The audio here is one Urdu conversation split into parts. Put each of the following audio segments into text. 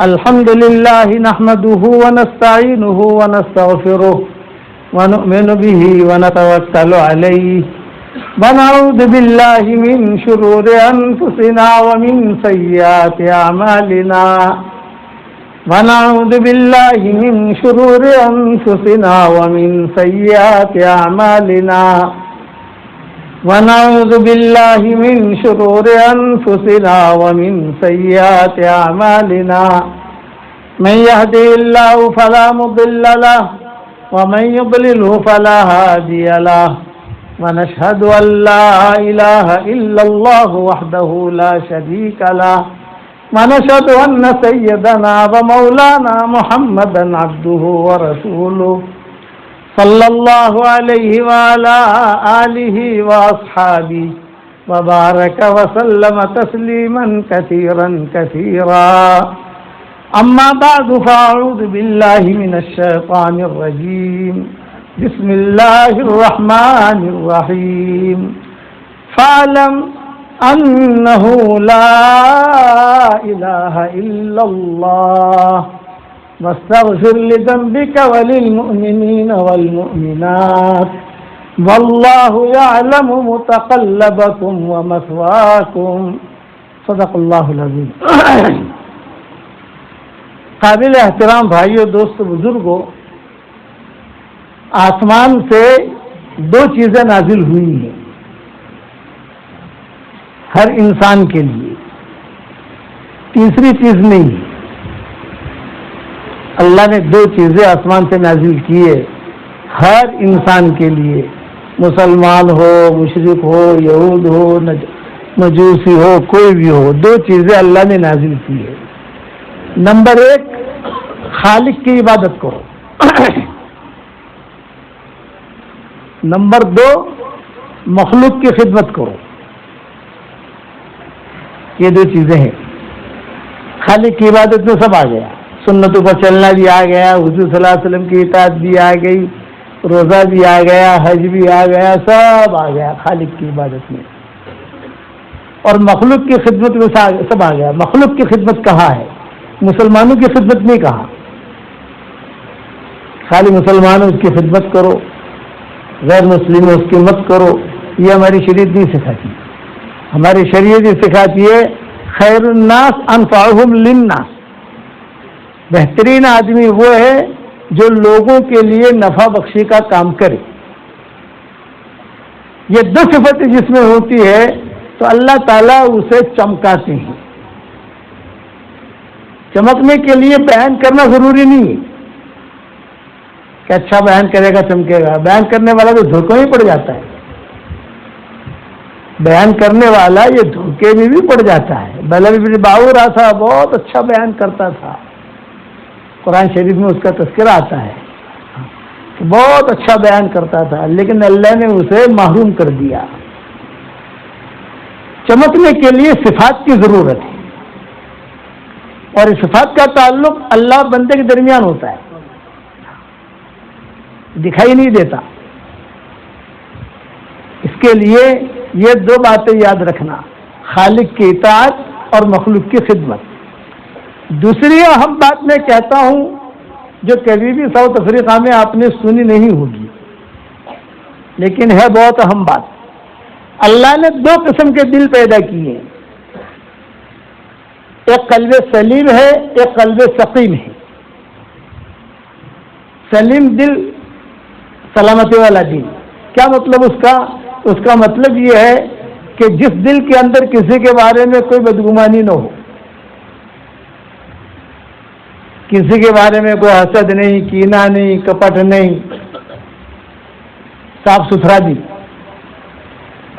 الحمد لله نحمده ونستعينه ونستغفره ونؤمن به ونتوكل عليه ونعوذ بالله من شرور أنفسنا ومن سيئات أعمالنا ونعوذ بالله من شرور أنفسنا ومن سيئات أعمالنا ونعوذ بالله من شرور أنفسنا ومن سيئات أعمالنا من يهده الله فلا مضل له ومن يضلله فلا هادي له ونشهد أن لا إله إلا الله وحده لا شريك له ونشهد أن سيدنا ومولانا محمدا عبده ورسوله صلى الله عليه وعلى آله وأصحابه وبارك وسلم تسليما كثيرا كثيرا أما بعد فأعوذ بالله من الشيطان الرجيم بسم الله الرحمن الرحيم فاعلم أنه لا إله إلا الله واستغفر لذنبك وللمؤمنين والمؤمنات والله يعلم متقلبكم ومثواكم صدق اللہ العظیم. قابل احترام بھائیوں، دوستو، بزرگوں، آسمان سے دو چیزیں نازل ہوئی ہیں ہر انسان کے لیے، تیسری چیز نہیں. اللہ نے دو چیزیں آسمان سے نازل کیے ہر انسان کے لیے، مسلمان ہو، مشرک ہو، یہود ہو، مجوسی ہو، کوئی بھی ہو، دو چیزیں اللہ نے نازل کی ہے. نمبر ایک، خالق کی عبادت کرو. نمبر دو، مخلوق کی خدمت کرو. یہ دو چیزیں ہیں. خالق کی عبادت میں سب آ گیا، سنتوں پر چلنا بھی آ گیا، حضور صلی اللہ علیہ وسلم کی اطاعت بھی آ گئی، روزہ بھی آ گیا، حج بھی آ گیا، سب آ گیا خالق کی عبادت میں. اور مخلوق کی خدمت میں سب آ گیا. مخلوق کی خدمت کہاں ہے؟ مسلمانوں کی خدمت نہیں کہا. خالی مسلمانوں اس کی خدمت کرو، غیر مسلموں اس کی مت کرو، یہ ہماری شریعت نہیں سکھاتی. ہماری شریعت یہ سکھاتی ہے خیر الناس انفعہم للناس. بہترین آدمی وہ ہے جو لوگوں کے لیے نفع بخشی کا کام کرے. یہ دو صفتیں جس میں ہوتی ہے تو اللہ تعالیٰ اسے چمکاتے ہیں. چمکنے کے لیے بیان کرنا ضروری نہیں ہے کہ اچھا بیان کرے گا چمکے گا. بیان کرنے والا تو دھوکے میں پڑ جاتا ہے. بیان کرنے والا یہ دھوکے میں بھی پڑ جاتا ہے. بلال بن باور تھا، بہت اچھا بیان کرتا تھا، قرآن شریف میں اس کا تذکرہ آتا ہے، بہت اچھا بیان کرتا تھا، لیکن اللہ نے اسے محروم کر دیا. چمکنے کے لیے صفات کی ضرورت ہے، اور اس صفات کا تعلق اللہ اور بندے کے درمیان ہوتا ہے، دکھائی نہیں دیتا. اس کے لیے یہ دو باتیں یاد رکھنا، خالق کی اطاعت اور مخلوق کی خدمت. دوسری اہم بات میں کہتا ہوں جو کبھی بھی ساؤتھ افریقہ میں آپ نے سنی نہیں ہوگی، لیکن ہے بہت اہم بات. اللہ نے دو قسم کے دل پیدا کیے ہیں، ایک قلب سلیم ہے، ایک قلب سقیم ہے. سلیم دل، سلامتی والا دل. کیا مطلب اس کا مطلب یہ ہے کہ جس دل کے اندر کسی کے بارے میں کوئی بدگمانی نہ ہو، کسی کے بارے میں کوئی حسد نہیں، کینہ نہیں، کپٹ نہیں، صاف ستھرا دل.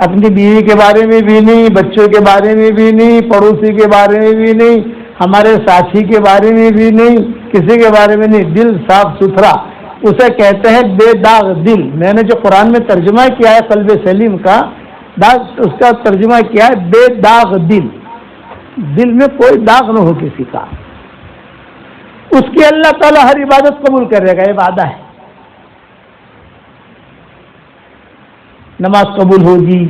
اپنی بیوی کے بارے میں بھی نہیں، بچوں کے بارے میں بھی نہیں، پڑوسی کے بارے میں بھی نہیں، ہمارے ساتھی کے بارے میں بھی نہیں، کسی کے بارے میں نہیں. دل صاف ستھرا، اسے کہتے ہیں بے داغ دل. میں نے جو قرآن میں ترجمہ کیا ہے قلب سلیم کا، اس کا ترجمہ کیا ہے بے داغ دل. دل میں کوئی داغ نہ ہو کسی کا. اس کی اللہ تعالیٰ ہر عبادت قبول کرے گا. یہ وعدہ ہے. نماز قبول ہوگی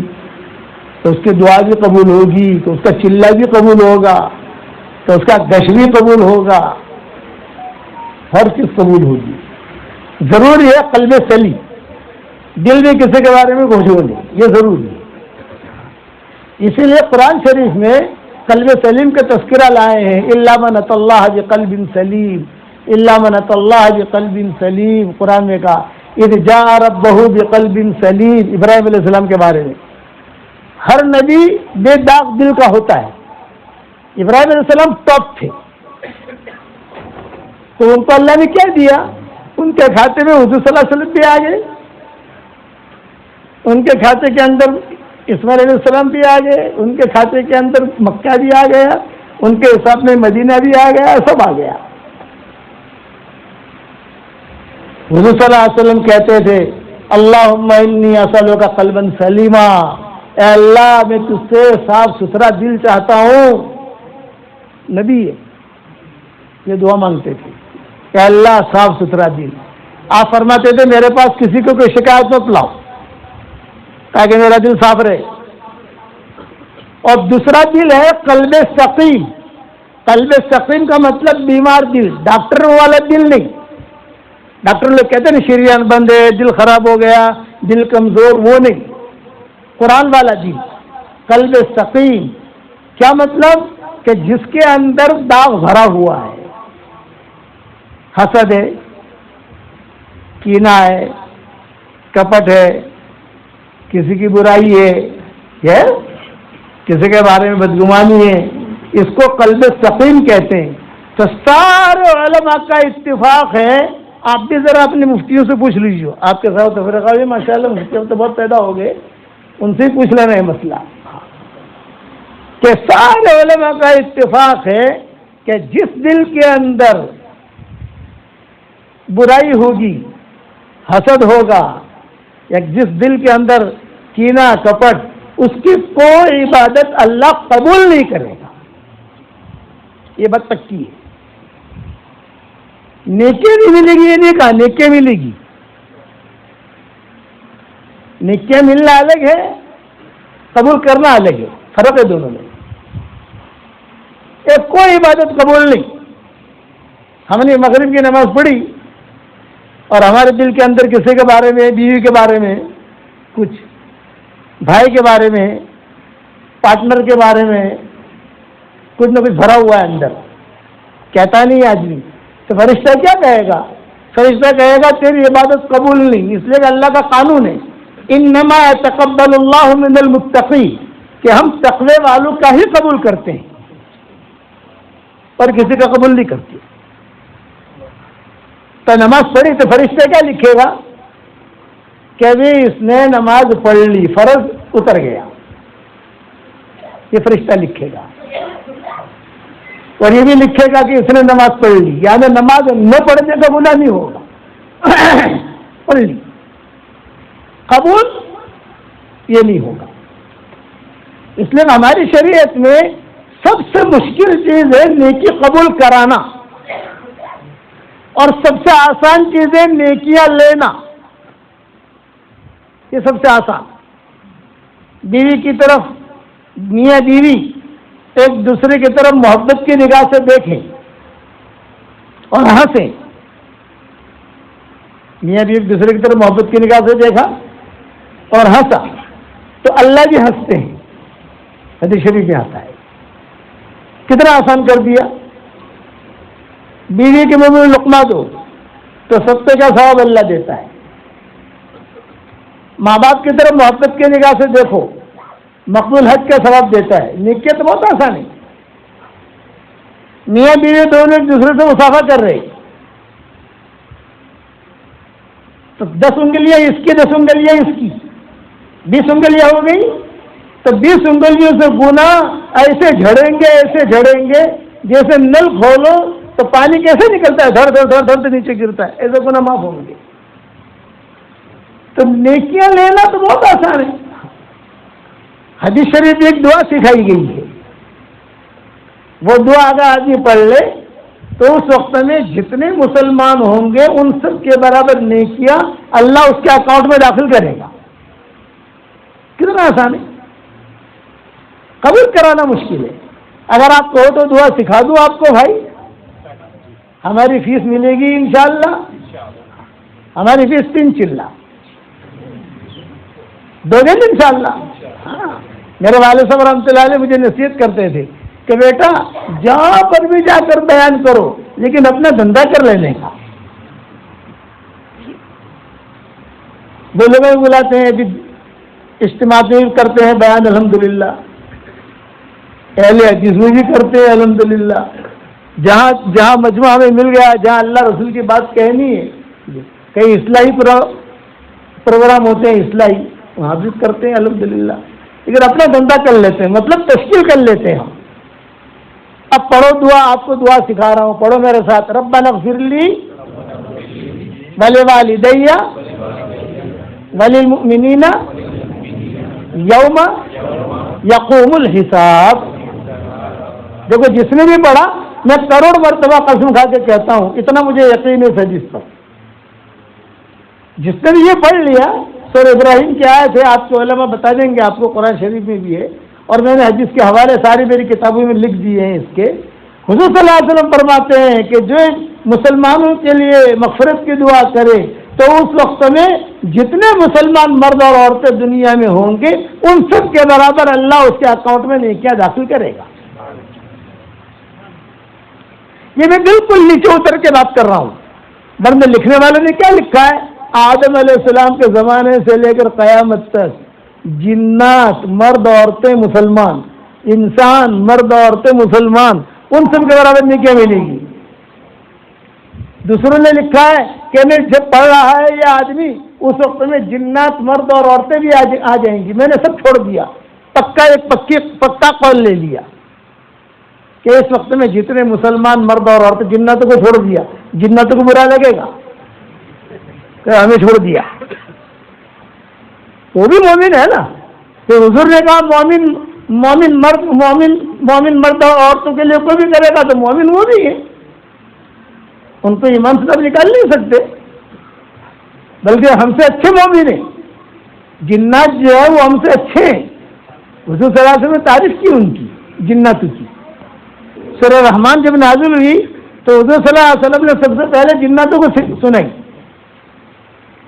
تو اس کی دعا بھی قبول ہوگی، تو اس کا چلہ بھی قبول ہوگا، تو اس کا گش بھی قبول ہوگا، ہر چیز قبول ہوگی. ضروری ہے قلب سلیم، دل بھی کسی کے بارے میں گھوشو نہیں، یہ ضروری ہے. اسی لیے قرآن شریف میں قلب سلیم کا تذکرہ لائے ہیں. الا من اتى الله بقلب سلیم، الا من اتى الله بقلب سلیم. قرآن میں کہا اذ جاء ربه بقلب سلیم، ابراہیم علیہ السلام کے بارے میں. ہر نبی بے داغ دل کا ہوتا ہے. ابراہیم علیہ السلام ٹاپ تھے، تو ان کو اللہ نے کیا دیا؟ ان کے کھاتے میں حضور صلی اللہ علیہ وسلم بھی آ گئے، ان کے کھاتے کے اندر اسماعیل علیہ السلام بھی آ گئے، ان کے کھاتے کے اندر مکہ بھی آ گیا، ان کے حساب میں مدینہ بھی آ گیا، سب آ گیا. حضور صلی اللہ علیہ وسلم کہتے تھے اللہم انی اسألک قلبا سلیما، اے اللہ میں تجھ سے صاف ستھرا دل چاہتا ہوں. نبی ہے، یہ دعا مانگتے تھے کہ اللہ صاف ستھرا دل. آپ فرماتے تھے میرے پاس کسی کو کوئی شکایت مت لاؤ تاکہ میرا دل صاف رہے. اور دوسرا دل ہے قلب سقیم. قلب سقیم کا مطلب بیمار دل، ڈاکٹر والا دل نہیں. ڈاکٹر لوگ کہتے ہیں شریان بند ہے، دل خراب ہو گیا، دل کمزور، وہ نہیں. قرآن والا دل قلب سقیم. کیا مطلب؟ کہ جس کے اندر داغ بھرا ہوا ہے، حسد ہے، کینہ ہے، کپٹ ہے، کسی کی برائی ہے، کسی کے بارے میں بدگمانی ہے، اس کو قلب سقیم کہتے ہیں. تو سارے علماء کا اتفاق ہے. آپ بھی ذرا اپنے مفتیوں سے پوچھ لیجیے، آپ کے ساتھ تفریقہ بھی ماشاء اللہ مفتی تو بہت پیدا ہو گئے، ان سے پوچھ لینا ہے مسئلہ، کہ سارے علماء کا اتفاق ہے کہ جس دل کے اندر برائی ہوگی، حسد ہوگا، یا جس دل کے اندر کینہ کپٹ، اس کی کوئی عبادت اللہ قبول نہیں کرے گا. یہ بات پکی ہے. نیکیاں نہیں ملے گی، یہ نہیں کہا نیکیاں ملے گی. نیکیاں ملنا الگ ہے، قبول کرنا الگ ہے، فرق ہے دونوں میں. ایک کوئی عبادت قبول نہیں. ہم نے مغرب کی نماز پڑھی اور ہمارے دل کے اندر کسی کے بارے میں، بیوی کے بارے میں کچھ، بھائی کے بارے میں، پارٹنر کے بارے میں کچھ نہ کچھ بھرا ہوا ہے اندر، کہتا نہیں آدمی. تو فرشتہ کیا کہے گا؟ فرشتہ کہے گا تیری عبادت قبول نہیں. اس لیے کہ اللہ کا قانون ہے انما يتقبل اللہ من المتقین، کہ ہم تقوی والوں کا ہی قبول کرتے ہیں اور کسی کا قبول نہیں کرتے. تو نماز پڑھی تو فرشتہ کیا لکھے گا کہ بھی اس نے نماز پڑھ لی، فرض اتر گیا، یہ فرشتہ لکھے گا. اور یہ بھی لکھے گا کہ اس نے نماز پڑھ لی، یعنی نماز نہ پڑھنے کا گناہ نہیں ہوگا، پڑھ لی، قبول یہ نہیں ہوگا. اس لیے ہماری شریعت میں سب سے مشکل چیز ہے نیکی قبول کرانا، اور سب سے آسان چیز ہے نیکیاں لینا. یہ سب سے آسان. بیوی کی طرف میاں بیوی ایک دوسرے کی طرف محبت کی نگاہ سے دیکھیں اور ہنسیں. میاں بیوی ایک دوسرے کی طرف محبت کی نگاہ سے دیکھا اور ہنسا تو اللہ بھی ہنستے ہیں. حدیث شریف میں آتا ہے. کتنا آسان کر دیا. بیوی کے منہ میں لقمہ دو تو صدقے کا ثواب اللہ دیتا ہے. ماں باپ کی طرف محبت کی نگاہ سے دیکھو، مقبول حج کا ثواب دیتا ہے. نیکیت بہت آسان ہے. میاں بیوی دونوں ایک دوسرے سے مسافہ کر رہے تو 10 انگلیاں اس کی، 10 انگلیاں اس کی، 20 انگلیاں ہو گئی. تو 20 انگلیوں سے گنا ایسے جھڑیں گے جیسے نل کھولو تو پانی کیسے نکلتا ہے، دھڑ دھڑ دھڑ دھڑ سے نیچے گرتا ہے، ایسے گناہ معاف ہوں گے. تو نیکیاں لینا تو بہت آسان ہے. حدیث شریف میں ایک دعا سکھائی گئی ہے، وہ دعا اگر آدمی پڑھ لے تو اس وقت میں جتنے مسلمان ہوں گے ان سب کے برابر نیکیاں اللہ اس کے اکاؤنٹ میں داخل کرے گا. کتنا آسان ہے. قبول کرانا مشکل ہے. اگر آپ کہو تو دعا سکھا دوں آپ کو بھائی، ہماری فیس ملے گی انشاءاللہ، ہماری فیس 3 چلہ دو گے انشاءاللہ. ہاں، میرے والد صاحب رحمۃ اللہ علیہ مجھے نصیحت کرتے تھے کہ بیٹا جہاں پر بھی جا کر بیان کرو لیکن اپنا دھندا کر لینے کا. وہ لوگ بلاتے ہیں کہ اجتماع بھی کرتے ہیں بیان الحمدللہ، اہل حدیث میں بھی کرتے ہیں الحمدللہ. جہاں جہاں مجمع ہمیں مل گیا، جہاں اللہ رسول کی بات کہنی ہے، کئی اصلاحی پروگرام ہوتے ہیں اصلاحی، وہاں بھی کرتے ہیں الحمدللہ. لیکن اپنا دھندا کر لیتے ہیں، مطلب تشکیل کر لیتے ہیں ہم. اب پڑھو دعا، آپ کو دعا سکھا رہا ہوں، پڑھو میرے ساتھ. ربنا اغفر لی ولوالدی وللمؤمنین یوم یقوم الحساب. دیکھو جس نے بھی پڑھا، میں کروڑ مرتبہ قسم کھا کے کہتا ہوں، اتنا مجھے یقین ہے حدیث پر، جس نے بھی یہ پڑھ لیا. سورہ ابراہیم کی آیت ہے، آپ کے علماء بتا دیں گے، آپ کو قرآن شریف میں بھی ہے، اور میں نے حدیث کے حوالے ساری میری کتابوں میں لکھ دیے ہیں اس کے. حضور صلی اللہ علیہ وسلم فرماتے ہیں کہ جو مسلمانوں کے لیے مغفرت کی دعا کرے تو اس وقت میں جتنے مسلمان مرد اور عورتیں دنیا میں ہوں گے ان سب کے برابر اللہ اس کے اکاؤنٹ میں نیکیاں داخل کرے گا. یہ میں بالکل نیچے اتر کے بات کر رہا ہوں، ورنہ لکھنے والوں نے کیا لکھا ہے؟ آدم علیہ السلام کے زمانے سے لے کر قیامت تک جنات مرد عورتیں مسلمان، انسان مرد عورتیں مسلمان، ان سب کے برابر نیکیاں ملے گی. دوسروں نے لکھا ہے کہ میں جب پڑھ رہا ہے یہ آدمی اس وقت میں جنات مرد اور عورتیں بھی آ جائیں گی. میں نے سب چھوڑ دیا، پکا قول لے لیا کہ اس وقت میں جتنے مسلمان مرد اور عورتیں، جناتوں کو چھوڑ دیا. جناتوں کو برا لگے گا کہ ہمیں چھوڑ دیا، وہ بھی مومن ہے نا. تو حضور نے کہا مومن مرد اور عورتوں کے لیے کوئی بھی کرے گا تو مومن وہ بھی ہے. ان کو ایمان سے نکال نہیں سکتے، بلکہ ہم سے اچھے مومن ہیں. جنات جو ہے وہ ہم سے اچھے ہیں. حضور صلی اللہ علیہ وسلم نے تعریف کی ان کی، جناتوں کی. سورہ رحمان جب نازل ہوئی تو حضور صلی اللہ علیہ وسلم نے سب سے پہلے جناتوں کو سنائی.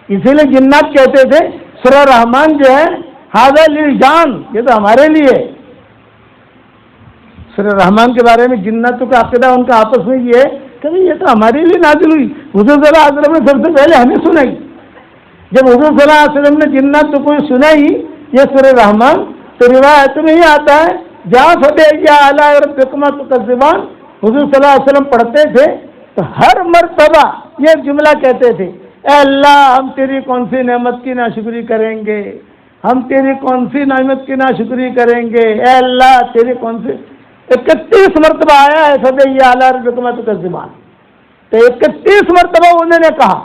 اسی لیے جنات کہتے تھے سورہ رحمان جو ہے ھذا للجان، یہ تو ہمارے لیے. سورہ رحمان کے بارے میں جناتوں کا عقیدہ ان کا آپس میں یہ ہے کہ یہ تو ہمارے لیے نازل ہوئی. حضور صلی اللہ علیہ وسلم نے سب سے پہلے ہمیں سنائی. جب حضور صلی اللہ علیہ وسلم نے جناتوں کو سنائی یہ سورہ رحمان، تو روایت میں یہ آتا ہے جہاں فتح اعلیٰ ربکما تکذبان، حضور صلی اللہ علیہ وسلم پڑھتے تھے تو ہر مرتبہ یہ جملہ کہتے تھے، اے اللہ ہم تیری کون سی نعمت کی ناشکری کریں گے، ہم تیری کون سی نعمت کی ناشکری کریں گے، اے اللہ تیری کون سی. 31 مرتبہ آیا ہے فتح اعلیٰ ربکما تکذبان، تو 31 مرتبہ انہوں نے کہا.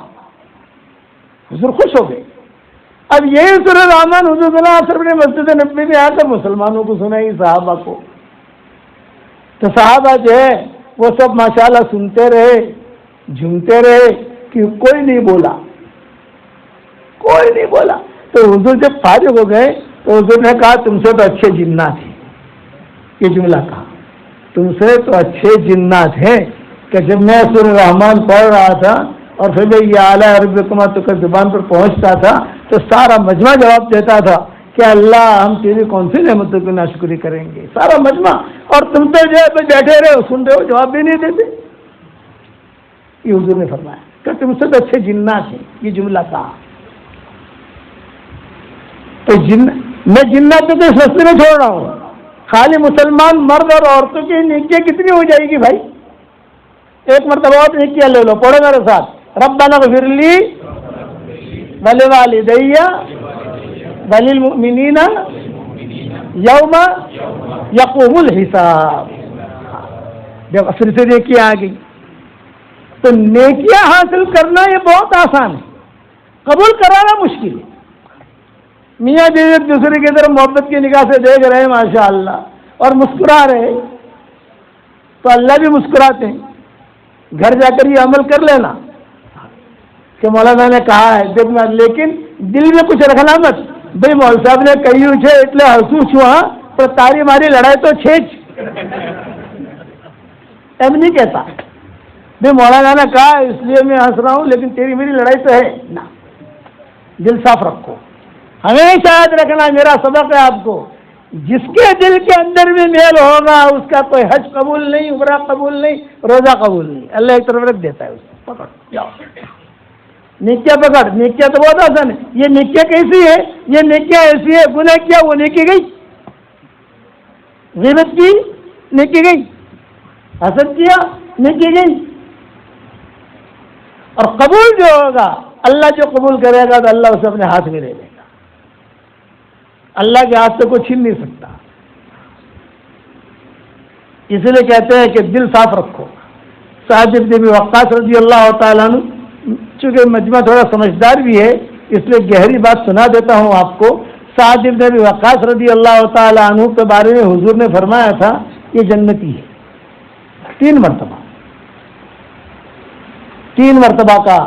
حضور خوش ہو گئے. اب یہی سورہ رحمان حضور صلی اللہ علیہ وسلم نے مسجد نبوی میں آ کر مسلمانوں کو سنائی، صحابہ کو. تو صحابہ جو ہے وہ سب ماشاءاللہ سنتے رہے، جھومتے رہے کہ کوئی نہیں بولا. تو حضور جب فارغ ہو گئے تو حضور نے کہا تم سے تو اچھے جنات ہیں. یہ جملہ کہا، تم سے تو اچھے جنات ہیں. کہ جب میں سورہ رحمان پڑھ رہا تھا اور پھر میں یہ اعلیٰ ربکما تکذبان پر پہنچتا تھا تو سارا مجمع جواب دیتا تھا کہ اللہ ہم تیری کون سی نعمتوں کی ناشکری کریں گے. سارا مجمع، اور تم تو جو ہے بیٹھے رہے ہو، سن رہے ہو، جواب بھی نہیں دیتے. یہ حضور نے فرمایا کہ تم سے تو اچھے جنات ہیں. یہ جملہ کہا. تو میں جناتوں کو اس رستے میں چھوڑ رہا ہوں. خالی مسلمان مرد اور عورتوں کی نیکیاں کتنی ہو جائے گی بھائی؟ ایک مرتبہ اور نیکیاں لے لو، پڑھو میرے ساتھ. ربنا اغفر لی ولوالدی وللمؤمنین یوم یقوم الحساب. جب پھر سے نیکیاں آ گئی تو نیکیاں حاصل کرنا یہ بہت آسان ہے، قبول کرانا مشکل ہے. میاں بیوی ایک دوسرے کی طرف محبت کی نگاہ سے دیکھ رہے ہیں ماشاء اللہ اور مسکرا رہے تو اللہ بھی مسکراتے ہیں. گھر جا کر یہ عمل کر لینا کہ مولانا نے کہا ہے دیکھنا، لیکن دل میں کچھ رکھنا مت. بھائی مول صاحب نے کہی ہے اٹلے ہسوں چھو، ہاں تو تاری ماری لڑائی تو چھیچ اب نہیں کہتا بھائی مولانا نے کہا اس لیے میں ہنس رہا ہوں، لیکن تیری میری لڑائی تو ہے نا. دل صاف رکھو، ہمیشہ یاد رکھنا میرا سبق ہے آپ کو، جس کے دل کے اندر بھی میل ہوگا اس کا کوئی حج قبول نہیں، عمرہ قبول نہیں، روزہ قبول نہیں. اللہ ایک طرف رکھ دیتا ہے اس کو. پکڑ جاؤ نیکیاں پکڑ. نیکیاں تو بہت آسان ہے. یہ نیکیاں کیسی ہے؟ یہ نیکیاں ایسی ہے، گناہ کیا وہ نیکی گئی، غیبت کی نیکی گئی، حسد کیا نیکی گئی. اور قبول جو ہوگا اللہ جو قبول کرے گا تو اللہ اسے اپنے ہاتھ میں لے لے گا. اللہ کے ہاتھ سے کوئی چھین نہیں سکتا. اس لیے کہتے ہیں کہ دل صاف رکھو. سعد بن ابی وقاص رضی اللہ تعالیٰ عنہ، چونکہ مجمع تھوڑا سمجھدار بھی ہے اس لیے گہری بات سنا دیتا ہوں آپ کو. سعد بن ابی وقاص رضی اللہ تعالیٰ عنہ کے بارے میں حضور نے فرمایا تھا یہ جنتی ہے. 3 مرتبہ کا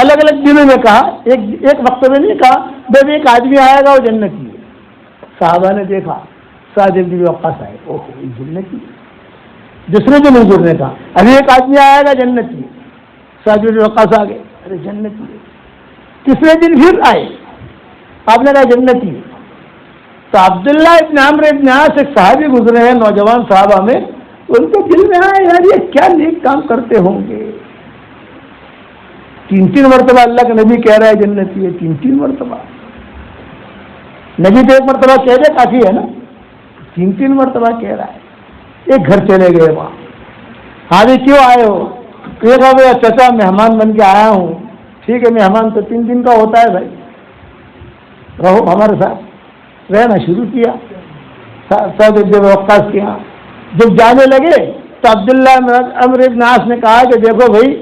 الگ الگ دنوں میں کہا، ایک وقت میں نہیں کہا جب ایک آدمی آئے گا وہ جنتی ہے. صحابہ نے دیکھا سعد بن ابی وقاص آئے، اوہ یہ جنتی. دوسرے دن حضور نے کہا ابھی ایک آدمی آئے گا جنتی. سعد بن ابی وقاص آ گئے، ارے جنتی ہے. تیسرے دن پھر آئے، آپ نے کہا جنتی ہے. تو عبداللہ ابن عمرو ابن عاص ایک صحابی گزرے ہیں نوجوان صحابہ میں، ان کے دل میں آئے یار یہ کیا نیک کام کرتے ہوں گے. 3 مرتبہ اللہ کا نبی کہہ رہا ہے جنتی ہے. 3 مرتبہ نبی تو 1 مرتبہ کہہ دے کافی ہے نا، 3 مرتبہ کہہ رہا ہے. ایک گھر چلے گئے وہاں، ہاں بھی کیوں آئے ہو؟ یہ کہا بھائی چچا مہمان بن کے آیا ہوں. ٹھیک ہے مہمان تو 3 دن کا ہوتا ہے بھائی، رہو ہمارے ساتھ. رہنا شروع کیا سعد بن وقاص کے یہاں. جب جانے لگے تو عبداللہ عمرو ابن عاص نے کہا کہ دیکھو بھائی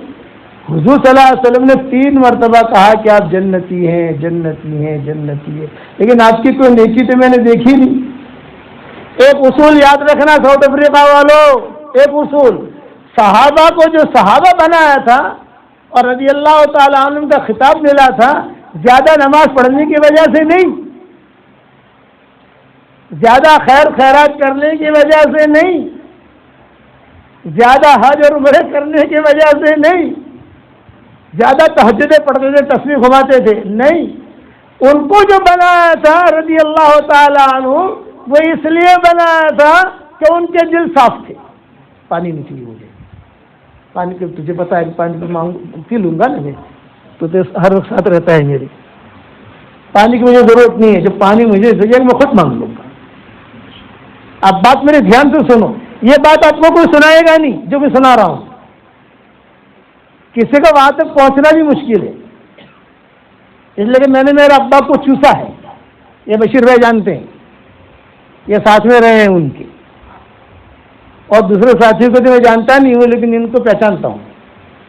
حضور صلی اللہ علیہ وسلم نے 3 مرتبہ کہا کہ آپ جنتی ہیں جنتی ہیں جنتی ہیں، لیکن آپ کی کوئی نیکی تو میں نے دیکھی نہیں. ایک اصول یاد رکھنا ساؤتھ افریقہ والوں، ایک اصول، صحابہ کو جو صحابہ بنایا تھا اور رضی اللہ تعالیٰ عنہ کا خطاب ملا تھا زیادہ نماز پڑھنے کی وجہ سے نہیں، زیادہ خیر خیرات کرنے کی وجہ سے نہیں، زیادہ حج اور عمرے کرنے کی وجہ سے نہیں، زیادہ تہجدیں پڑھتے تھے تسبیح گھماتے تھے نہیں. ان کو جو بنایا تھا رضی اللہ تعالیٰ عنہ وہ اس لیے بنایا تھا کہ ان کے دل صاف تھے. پانی نہیں چاہیے مجھے، پانی کے تجھے پتا ہے پانی تو مانگ پی لوں گا نا میں، تو ہر وقت ساتھ رہتا ہے میری. پانی کی مجھے ضرورت نہیں ہے، جب پانی مجھے چاہیے میں خود مانگ لوں گا. اب بات میرے دھیان سے سنو، یہ بات آپ کو کوئی سنائے گا نہیں جو میں سنا رہا ہوں. کسی کا وہاں تک پہنچنا بھی مشکل ہے، اس لیے کہ میں نے میرے ابا کو چوسا ہے. یہ بشیر بھائی جانتے ہیں، یہ ساتھ میں رہے ہیں ان کے، اور دوسرے ساتھیوں کو تو میں جانتا نہیں ہوں لیکن ان کو پہچانتا ہوں.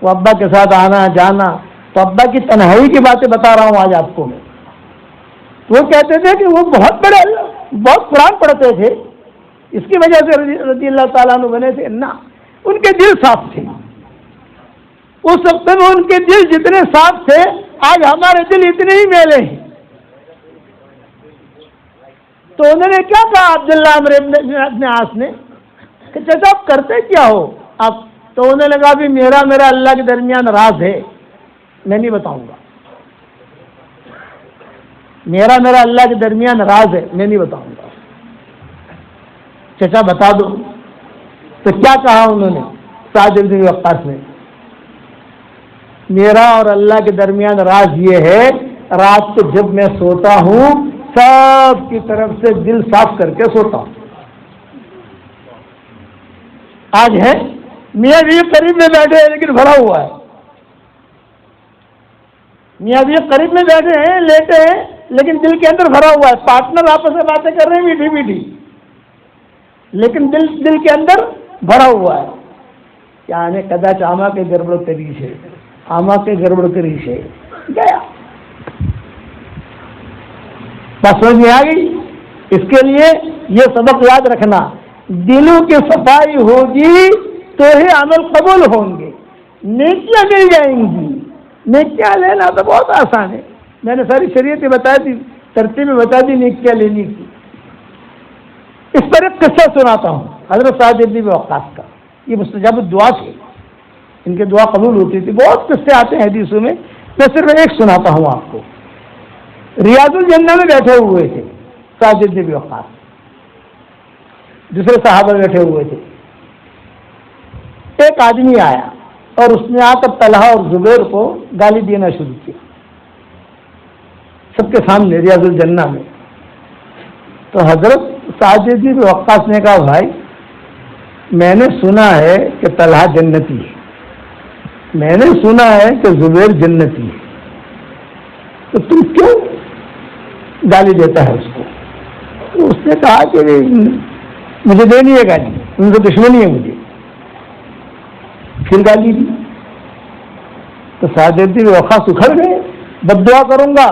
وہ ابا کے ساتھ آنا جانا، تو ابا کی تنہائی کی باتیں بتا رہا ہوں آج آپ کو میں. وہ کہتے تھے کہ وہ بہت قرآن پڑھتے تھے، اس کی وجہ سے رضی اللہ تعالیٰ عنہ بنے تھے. نہ، ان کے دل صاف تھے. اس وقت میں ان کے دل جتنے صاف تھے آج ہمارے دل اتنے ہی میلے ہیں. تو انہوں نے کیا کہا عبداللہ عمرو ابن عاص نے کہ چچا آپ کرتے کیا ہو آپ؟ تو انہوں نے کہا بھی میرا اللہ کے درمیان راز ہے، میں نہیں بتاؤں گا. میرا اللہ کے درمیان راز ہے، میں نہیں بتاؤں گا. چچا بتا دو. تو کیا کہا انہوں نے سعد بن ابی وقاص نے؟ میرا اور اللہ کے درمیان راز یہ ہے رات کو جب میں سوتا ہوں سب کی طرف سے دل صاف کر کے سوتا ہوں. آج ہے میاں بھی قریب میں بیٹھے ہیں لیکن بھرا ہوا ہے. میاں بھی قریب میں بیٹھے ہیں لیٹے ہیں لیکن دل کے اندر بھرا ہوا ہے. پارٹنر آپس میں باتیں کر رہے ہیں میٹھی میٹھی لیکن دل کے اندر بھرا ہوا ہے. یعنی کداچ آما کے گڑبڑ کری ہے، آما کے گڑبڑ کری ہے گیا. بس سمجھ میں آ گئی. اس کے لیے یہ سبق یاد رکھنا، دلوں کی صفائی ہوگی تو ہی عمل قبول ہوں گے، نیکیاں مل جائیں گی. نیکیاں لینا تو بہت آسان ہے، میں نے ساری شریعتیں بتا دی، ترتیبیں بتا دی نیکیاں لینے کی. اس پر ایک قصہ سناتا ہوں حضرت سعد بن ابی وقاص کا. یہ مستجاب الدعا تھے, ان کے دعا قبول ہوتی تھی. بہت قصے آتے ہیں حدیثوں میں صرف ایک سناتا ہوں آپ کو. ریاض الجنہ میں بیٹھے ہوئے تھے سعد بن ابی وقاص, دوسرے صحابہ بیٹھے ہوئے تھے. ایک آدمی آیا اور اس نے آ کر طلحہ اور زبیر کو گالی دینا شروع کیا سب کے سامنے ریاض الجنہ میں. تو حضرت سعد بن ابی وقاص نے کہا, بھائی میں نے سنا ہے کہ طلحہ جنتی ہے, میں نے سنا ہے کہ زبیر جنتی ہے, تو تم کیوں گالی دیتا ہے اس کو؟ تو اس نے کہا کہ مجھے دینی ہے گالی, ان سے دشمنی ہے مجھے. پھر گالی دی تو سعد بن ابی وقاص اکھڑ گئے. بد دعا کروں گا.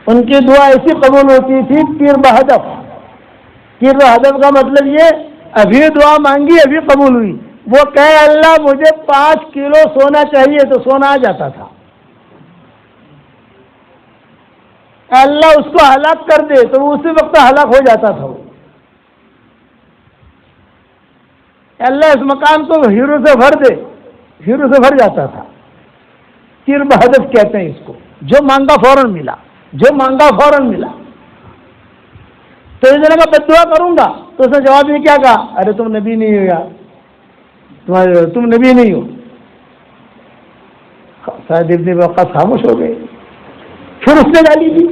ان کی دعا ایسی قبول ہوتی تھی تیر بہدف. تیر بہدف کا مطلب یہ ابھی دعا مانگی ابھی قبول ہوئی. وہ کہے اللہ مجھے 5 کلو سونا چاہیے تو سونا آ جاتا تھا. اللہ اس کو ہلاک کر دے تو وہ اسی وقت ہلاک ہو جاتا تھا. اللہ اس مکان کو ہیرو سے بھر دے, ہیرو سے بھر جاتا تھا. تیر بہدف کہتے ہیں اس کو. جو مانگا فوراً ملا, جو مانگا فوراً ملا. تو اس نے کہا بد دعا کروں گا. تو اس نے جواب میں کیا کہا, ارے تم نبی نہیں ہو یار, تم نبی نہیں ہو. سعد بن ابی وقاص خاموش ہو گئے. پھر اس نے گالی دی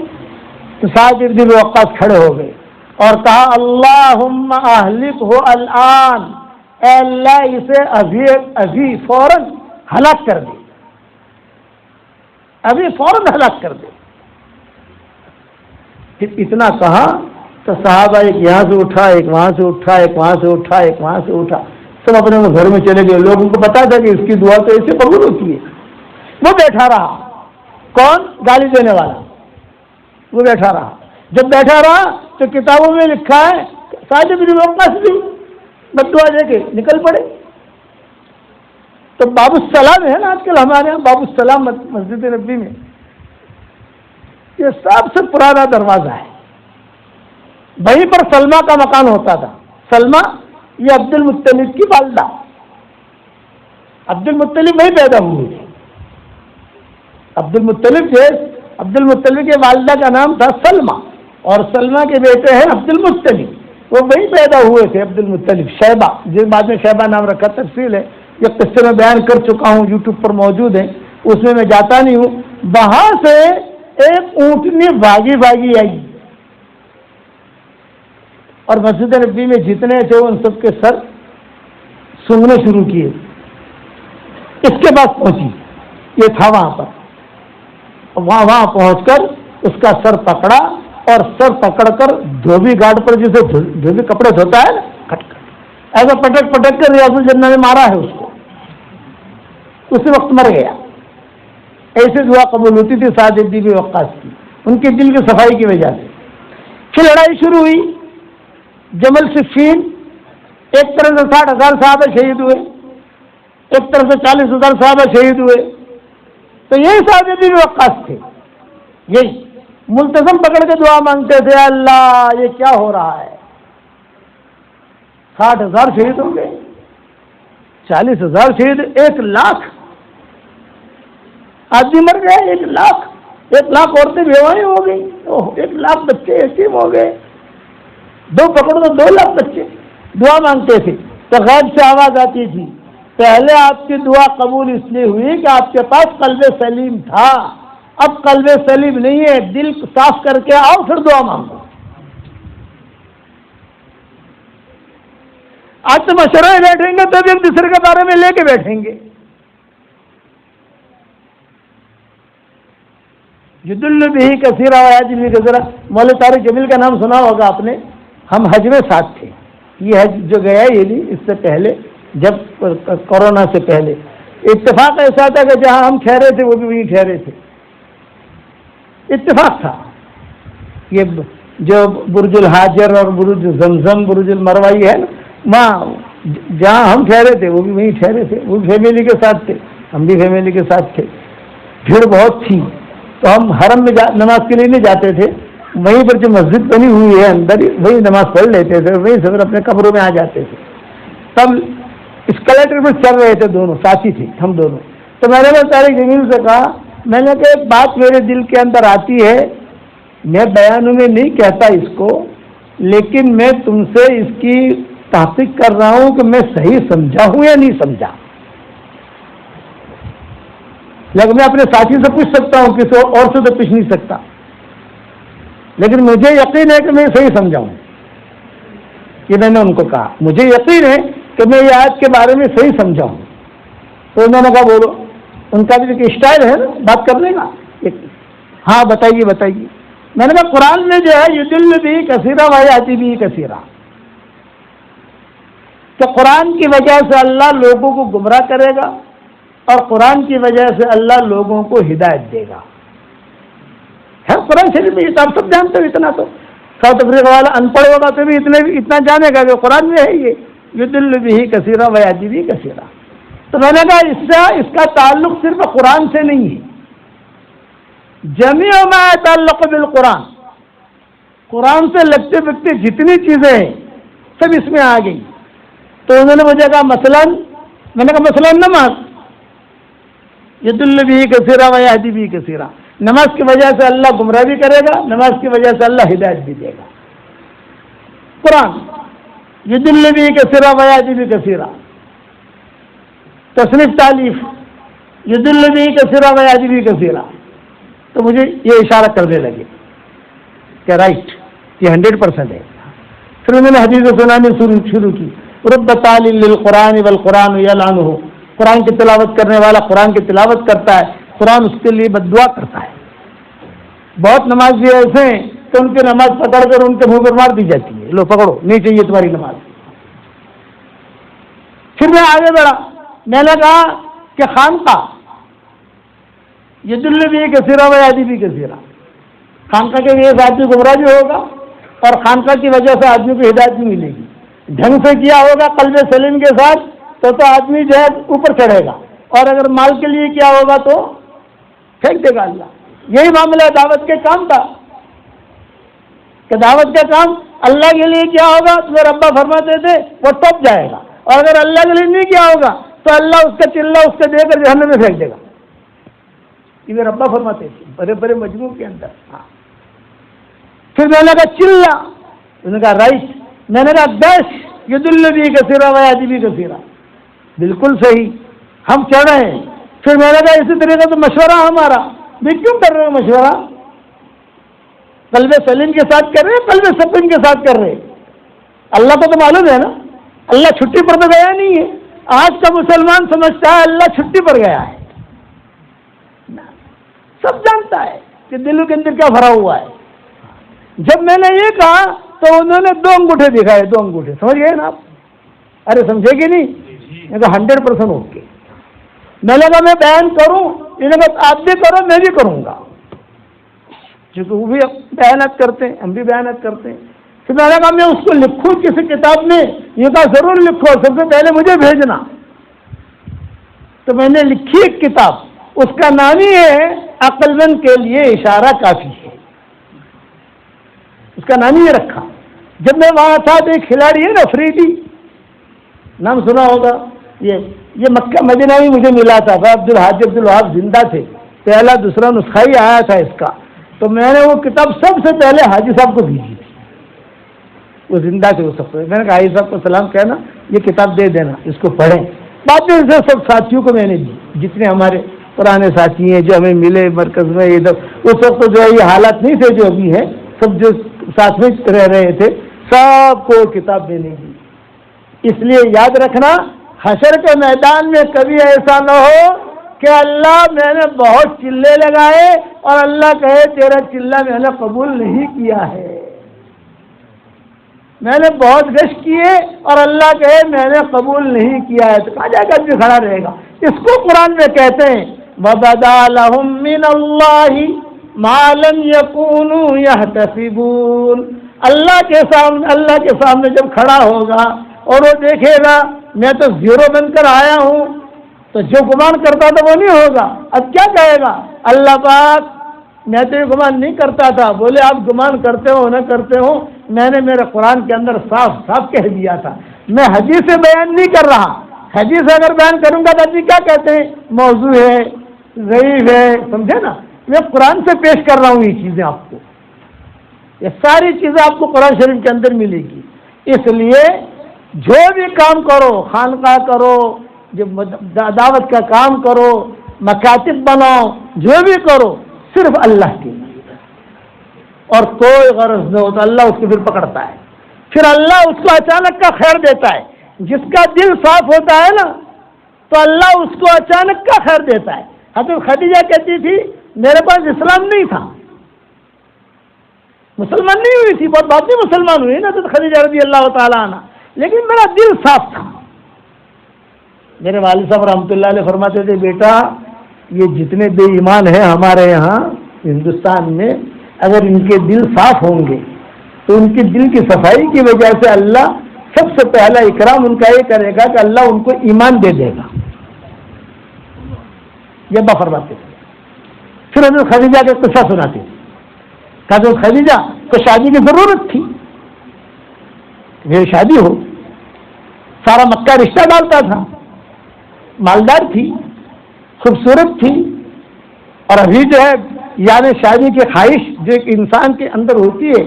تو سعد بن ابی وقاص کھڑے ہو گئے اور کہا اللہم اہلکہ الآن, اے اللہ اسے ابھی ابھی فوراً ہلاک کر دے, ابھی فوراً ہلاک کر دے. پھر اتنا کہا تو صحابہ ایک یہاں سے اٹھا, ایک وہاں سے اٹھا, ایک وہاں سے اٹھا, ایک وہاں سے اٹھا, سب اپنے گھر میں چلے گئے. لوگوں کو پتا تھا کہ اس کی دعا تو ایسے قبول ہوتی ہے. وہ بیٹھا رہا. کون؟ گالی دینے والا. وہ بیٹھا رہا. جب بیٹھا رہا تو کتابوں میں لکھا ہے سعد بن ابی وقاص بھی بد دعا دے کے نکل پڑے. تو باب السلام ہے نا آج کل ہمارے یہاں, باب السلام مسجد نبی میں, یہ سب سے پرانا دروازہ ہے. وہیں پر سلمہ کا مکان ہوتا تھا. سلمہ یہ عبد المطلب کی والدہ, عبد المطلب وہیں پیدا ہوئے تھے. عبد المطلب کے والدہ کا نام تھا سلمہ اور سلمہ کے بیٹے ہیں عبد المطلب. وہ وہیں پیدا ہوئے تھے عبد المطلب. شیبہ, جس بعد میں شیبہ نام رکھا, تفصیل ہے یہ قصے میں بیان کر چکا ہوں, یوٹیوب پر موجود ہے, اس میں جاتا نہیں ہوں. وہاں سے ایک اونٹنی بھاگی بھاگی آئی اور مسجد نبی میں جتنے تھے ان سب کے سر سونگنے شروع کیے. اس کے بعد پہنچی, یہ تھا وہاں پر. وہاں پہنچ کر اس کا سر پکڑا اور سر پکڑ کر دھوبی گھاٹ پر جسے دھوبی کپڑے دھوتا ہے نا, کھٹ کر ایسا پٹک پٹک کر ریاض الجنہ میں مارا ہے اس کو. اسی وقت مر گیا. ایسی دعا قبول ہوتی تھی سعد بن ابی وقاص کی, ان کے دل کی صفائی کی وجہ سے. پھر لڑائی شروع ہوئی جمل صفین. ایک طرف سے 60,000 صحابہ شہید ہوئے, ایک طرف سے 40,000 صحابہ شہید ہوئے. تو یہی سعد بن ابی وقاص تھے, یہی ملتزم پکڑ کے دعا مانگتے تھے, اللہ یہ کیا ہو رہا ہے. 60,000 شہید ہو گئے, 40,000 شہید, 1,00,000 آدمی مر گئے, 1,00,000. 1,00,000 عورتیں بیوائیں ہو گئی, 1,00,000 بچے یتیم ہو گئے. 2 پکڑو تو 2,00,000 بچے. دعا مانگتے تھے تو غیب سے آواز آتی تھی, پہلے آپ کی دعا قبول اس لیے ہوئی کہ آپ کے پاس قلب سلیم تھا, اب قلب سلیم نہیں ہے, دل صاف کر کے آؤ پھر دعا مانگو. آج تو مشورہ میں بیٹھیں گے تو بھی ایک دوسرے کے بارے میں لے کے بیٹھیں گے. جدل بھی کثیر آواز بھی گزرا. مولانا طارق جمیل کا نام سنا ہوگا آپ نے. ہم حج میں ساتھ تھے. یہ حج جو گیا یہ نہیں, اس سے پہلے جب کورونا سے پہلے اتفاق ایسا تھا کہ جہاں ہم ٹھہرے تھے وہ بھی وہیں ٹھہرے تھے. اتفاق تھا. یہ جو برج الحاجر اور برج زمزم, برج المروائی ہے نا, وہاں جہاں ہم ٹھہرے تھے وہ بھی وہیں ٹھہرے تھے. وہ فیملی کے ساتھ تھے, ہم بھی فیملی کے ساتھ تھے. بھیڑ بہت تھی تو ہم حرم میں نماز کے لیے نہیں جاتے تھے, وہیں پر جو مسجد بنی ہوئی ہے اندر وہی نماز پڑھ لیتے تھے, وہیں سے اپنے قبروں میں آ جاتے تھے. تب اسکلیٹر میں چل رہے تھے, دونوں ساتھی تھے ہم دونوں. تو میں نے وہ طارق جمیل سے کہا, میں نے کہا ایک بات میرے دل کے اندر آتی ہے, میں بیانوں میں نہیں کہتا اس کو, لیکن میں تم سے اس کی تحقیق کر رہا ہوں کہ میں صحیح سمجھا ہوں یا نہیں سمجھا. لیکن میں اپنے ساتھی سے پوچھ سکتا ہوں, کسی اور سے تو پوچھ نہیں سکتا, لیکن مجھے یقین ہے کہ میں صحیح سمجھا ہوں. یہ میں نے ان کو کہا, مجھے یقین ہے کہ میں یہ آیت کے بارے میں صحیح سمجھا ہوں. تو انہوں نے کہا بولو, ان کا بھی ایک اسٹائل ہے نا بات کرنے کا. ہاں بتائیے بتائیے. میں نے کہا قرآن میں جو ہے یضل بھی کثیرا و یہدی بھی کثیرا, کہ قرآن کی وجہ سے اللہ لوگوں کو گمراہ کرے گا اور قرآن کی وجہ سے اللہ لوگوں کو ہدایت دے گا. ہے قرآن شریف میں, یہ تو آپ سب جانتے ہو. اتنا تو ساؤتھ افریقہ والا ان پڑھ ہوگا تو بھی اتنا جانے گا کہ قرآن میں ہے یہ یضل بھی کثیرا و یہدی بھی کثیرا. تو میں نے کہا اس کا تعلق صرف قرآن سے نہیں ہے, جمیع ما یتعلق بالقرآن, قرآن سے لگتے بگتے جتنی چیزیں ہیں سب اس میں آ گئی. تو انہوں نے مجھے کہا مثلاً, میں نے کہا مثلاً نماز, یضل بھی کثیرا و یہدی بھی کثیرا, نماز کی وجہ سے اللہ گمراہ بھی کرے گا, نماز کی وجہ سے اللہ ہدایت بھی دے گا. قرآن یضل بھی کثیرا و یہدی بھی کثیرا. تصنیف تالیف یضل بھی کثیرا و یہدی بھی کثیرا. تو مجھے یہ اشارہ کرنے لگے کہ رائٹ, یہ 100% ہے. پھر میں نے حدیث سنانی شروع کی, رب تال للقرآن والقرآن یلعنہ, قرآن کی تلاوت کرنے والا قرآن کی تلاوت کرتا ہے, قرآن اس کے لیے بد دعا کرتا ہے. بہت نمازی ایسے ہیں کہ ان کی نماز پکڑ کر ان کے منہ پر مار دی جاتی ہے, لو پکڑو, نہیں چاہیے تمہاری نماز. پھر میں آگے بڑھا, میں نے کہا کہ خانقاہ یضل بھی کثیرا و یہدی بھی کثیرا, خانقاہ کے لیے آدمی گمراہ بھی ہوگا اور خانقاہ کی وجہ سے آدمی کو ہدایت بھی ملے گی. ڈھنگ سے کیا ہوگا قلب سلیم کے ساتھ تو آدمی جو ہے اوپر چڑھے گا, اور اگر مال کے لیے کیا ہوگا تو پھینک دے گا اللہ. یہی معاملہ دعوت کے کام کا, کہ دعوت کا کام اللہ کے لیے کیا ہوگا تو میرے ابا فرماتے تھے وہ ٹپ جائے گا, اور اگر اللہ کے لیے نہیں کیا ہوگا تو اللہ اس کا چلہ اس کو دے کر جہنم میں پھینک دے گا. یہ میرے ابا فرماتے تھے بڑے بڑے مجموع کے اندر. ہاں پھر میں نے کہا چلہ, انہوں نے کہا رائٹ. میں نے کہا دش یضل بھی کثیرا و یہدی بھی کثیرا, بالکل صحیح, ہم چڑھ رہے ہیں. پھر میں نے کہا اسی طریقے سے مشورہ ہمارا بھی کیوں کر رہے ہیں مشورہ, قلب سلیم کے ساتھ کر رہے ہیں, قلب سقیم کے ساتھ کر رہے ہیں. اللہ کو تو معلوم ہے نا, اللہ چھٹی پر تو گیا نہیں ہے. آج کا مسلمان سمجھتا ہے اللہ چھٹی پر گیا ہے, سب جانتا ہے کہ دلوں کے اندر کیا بھرا ہوا ہے. جب میں نے یہ کہا تو انہوں نے 2 انگوٹھے دکھائے, 2 انگوٹھے, سمجھ گئے نا آپ؟ ارے سمجھے گی نہیں؟ میں کہا 100% اوکے. میں نے کہا میں بیان کروں, انہوں نے کہا آپ بھی کرو میں بھی کروں گا, کیونکہ وہ بھی بیانات کرتے ہیں, ہم بھی بیانات کرتے ہیں. پھر میں نے کہا میں اس کو لکھوں کسی کتاب میں, یہ کہا ضرور لکھو, سب سے پہلے مجھے بھیجنا. تو میں نے لکھی ایک کتاب, اس کا نام ہی ہے عقل مند کے لیے اشارہ کافی ہے, اس کا نام ہی یہ رکھا. جب میں وہاں تھا تو ایک کھلاڑی ہے نا فریدی, نام سنا ہوگا, یہ مکہ مدینہ میں مجھے ملا تھا. حاجی عبدالوہاب زندہ تھے, پہلا دوسرا نسخہ ہی آیا تھا اس کا. تو میں نے وہ کتاب سب سے پہلے حاجی صاحب کو بھیجی تھی, وہ زندہ تھے. وہ سب سے میں نے کہا حاجی صاحب کو سلام کہنا, یہ کتاب دے دینا, اس کو پڑھیں. بعد میں سے سب ساتھیوں کو میں نے دی, جتنے ہمارے پرانے ساتھی ہیں جو ہمیں ملے مرکز میں ادھر, اس وقت تو جو ہے یہ حالات نہیں تھے جو ابھی ہیں, سب جو ساتھ میں رہ رہے تھے سب کو کتاب دینے کی. اس لیے یاد رکھنا, حشر کے میدان میں کبھی ایسا نہ ہو کہ اللہ میں نے بہت چلے لگائے اور اللہ کہے تیرا چلہ میں نے قبول نہیں کیا ہے, میں نے بہت گشت کیے اور اللہ کہے میں نے قبول نہیں کیا ہے, تو کہاں جا کر بھی کھڑا رہے گا. اس کو قرآن میں کہتے ہیں وَبَدَا لَهُم مِّنَ اللَّهِ مَا لَمْ يَكُونُوا يَحْتَسِبُونَ. اللہ کے سامنے جب کھڑا ہوگا اور وہ دیکھے گا میں تو زیرو بن کر آیا ہوں, تو جو گمان کرتا تھا وہ نہیں ہوگا. اب کیا کہے گا, اللہ پاک میں تو یہ گمان نہیں کرتا تھا. بولے آپ گمان کرتے ہو نہ کرتے ہو, میں نے میرے قرآن کے اندر صاف صاف کہہ دیا تھا. میں حدیث سے بیان نہیں کر رہا. حدیث اگر بیان کروں گا تو کیا کہتے ہیں, موضوع ہے, ضعیف ہے, سمجھے نا. میں قرآن سے پیش کر رہا ہوں یہ چیزیں آپ کو. یہ ساری چیزیں آپ کو قرآن شریف کے اندر ملے گی. اس لیے جو بھی کام کرو, خانقاہ کرو, جو دعوت کا کام کرو, مکاتب بناؤ, جو بھی کرو صرف اللہ کے لیے, اور کوئی غرض نہ ہو تو اللہ اس کو پھر پکڑتا ہے. پھر اللہ اس کو اچانک کا خیر دیتا ہے. جس کا دل صاف ہوتا ہے نا تو اللہ اس کو اچانک کا خیر دیتا ہے. حضرت خدیجہ کہتی تھی میرے پاس اسلام نہیں تھا, مسلمان نہیں ہوئی تھی, بہت بعد میں مسلمان ہوئی نا حضرت خدیجہ رضی اللہ تعالیٰ عنہ, لیکن میرا دل صاف تھا. میرے والد صاحب رحمۃ اللہ علیہ فرماتے تھے بیٹا یہ جتنے بے ایمان ہیں ہمارے یہاں ہندوستان میں, اگر ان کے دل صاف ہوں گے تو ان کے دل کی صفائی کی وجہ سے اللہ سب سے پہلا اکرام ان کا یہ کرے گا کہ اللہ ان کو ایمان دے دے گا. یہ با فرماتے تھے. پھر حضرت خدیجہ کا قصہ سناتے تھے. حضرت خدیجہ کو شادی کی ضرورت تھی, میری شادی ہو. سارا مکہ رشتہ ڈالتا تھا, مالدار تھی, خوبصورت تھی, اور ابھی جو ہے یعنی شادی کی خواہش جو ایک انسان کے اندر ہوتی ہے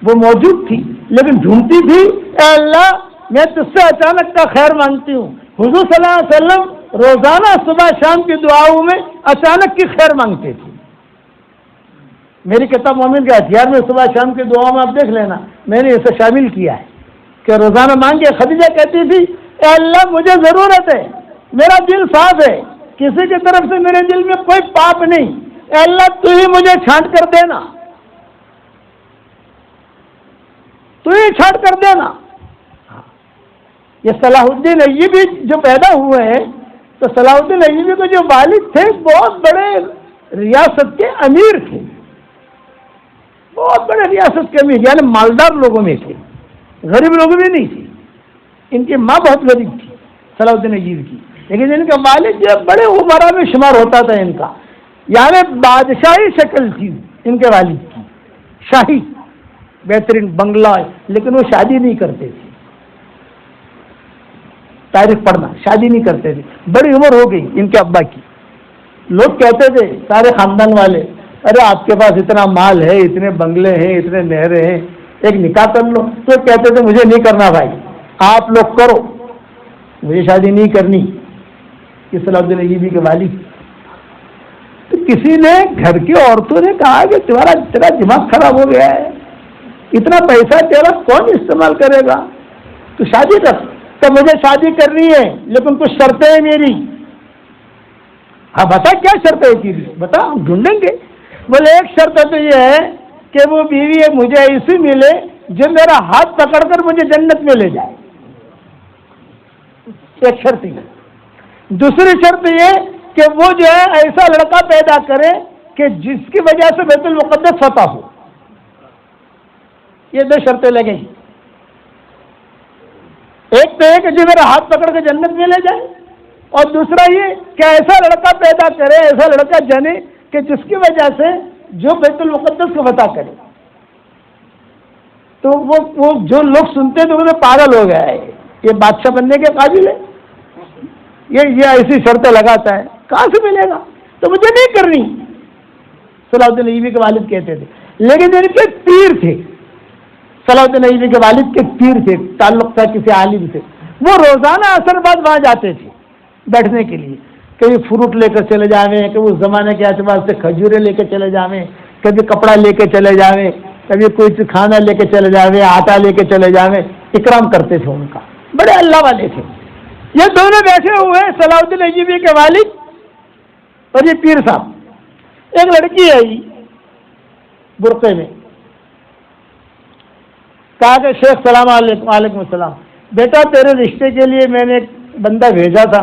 وہ موجود تھی, لیکن ڈھونڈتی تھی اے اللہ میں تجھ سے اچانک کا خیر مانگتی ہوں. حضور صلی اللہ علیہ وسلم روزانہ صبح شام کی دعاؤں میں اچانک کی خیر مانگتے تھے. میری کتاب مومن کے ہتھیار میں صبح شام کی دعاؤں میں آپ دیکھ لینا, میں نے اسے شامل کیا ہے کہ روزانہ مانگے. خدیجہ کہتی تھی اے اللہ مجھے ضرورت ہے, میرا دل صاف ہے, کسی کی طرف سے میرے دل میں کوئی پاپ نہیں, اے اللہ تو ہی مجھے چھانٹ کر دینا, تو ہی چھانٹ کر دینا. یہ صلاح الدین ایوبی جو پیدا ہوئے ہیں تو صلاح الدین ایوبی کے جو والد تھے بہت بڑے ریاست کے امیر تھے, بہت بڑے ریاست کے امیر, یعنی مالدار لوگوں میں تھے, غریب لوگوں میں نہیں تھے. ان کی ماں بہت غریب تھی صلاح الدین ایوبی کی, لیکن ان کا والد جو بڑے عمرا میں شمار ہوتا تھا ان کا, یعنی بادشاہی شکل تھی ان کے والد کی, شاہی بہترین بنگلہ, لیکن وہ شادی نہیں کرتے تھے. تاریخ پڑھنا, شادی نہیں کرتے تھے. بڑی عمر ہو گئی ان کے ابا کی. لوگ کہتے تھے سارے خاندان والے ارے آپ کے پاس اتنا مال ہے, اتنے بنگلے ہیں, اتنے نہریں ہیں, ایک نکاح کر لو. تو کہتے تھے مجھے نہیں کرنا بھائی, آپ لوگ کرو, مجھے شادی نہیں کرنی. یہ صلاح الدین ایوبی کے والد. تو کسی نے گھر کی عورتوں نے کہا کہ تیرا دماغ خراب ہو گیا ہے, اتنا پیسہ تیرا کون استعمال کرے گا, تو شادی کر. تو مجھے شادی کرنی ہے لیکن کچھ شرطیں ہیں میری. ہاں بتا کیا شرط ہے تیری, بتا ہم ڈھونڈیں گے. بولے ایک شرط تو یہ ہے کہ وہ بیوی مجھے ایسی ملے جو میرا ہاتھ پکڑ کر مجھے جنت میں لے جائے. ایک شرط یہ. دوسری شرط یہ کہ وہ جو ہے ایسا لڑکا پیدا کرے کہ جس کی وجہ سے بیت المقدس فتح ہو. یہ دو شرطیں لگیں. ایک تو یہ کہ جو میرا ہاتھ پکڑ کے جنت میں لے جائے, اور دوسرا یہ کہ ایسا لڑکا پیدا کرے, ایسا لڑکا جنے کہ جس کی وجہ سے جو بیت المقدس کو فتح کرے. تو وہ جو لوگ سنتے تو انہیں پاگل ہو گیا ہے, یہ بادشاہ بننے کے قابل ہے, یہ ایسی شرطیں لگاتا ہے, کہاں سے ملے گا, تو مجھے نہیں کرنی. صلاح الدین ایوبی کے والد کہتے تھے, لیکن ان کے پیر تھے, صلاح الدین ایوبی کے والد کے پیر تھے, تعلق تھا کسی عالم سے. وہ روزانہ عصر بعد وہاں جاتے تھے بیٹھنے کے لیے, کبھی فروٹ لے کر چلے جاویں, کبھی اس زمانے کے اعتبار سے کھجورے لے کے چلے جاویں, کبھی کپڑا لے کے چلے جاویں, کبھی کوئی کھانا لے کے چلے جاویں, آٹا لے کے چلے جاویں. اکرام کرتے تھے ان کا, بڑے اللہ والے تھے. یہ دونوں بیٹھے ہوئے ہیں صلاح الدین ایوبی کے والد اور یہ پیر صاحب. ایک لڑکی آئی برقعے میں, کہا کہ شیخ سلام علیکم. وعلیکم السلام. بیٹا تیرے رشتے کے لیے میں نے ایک بندہ بھیجا تھا,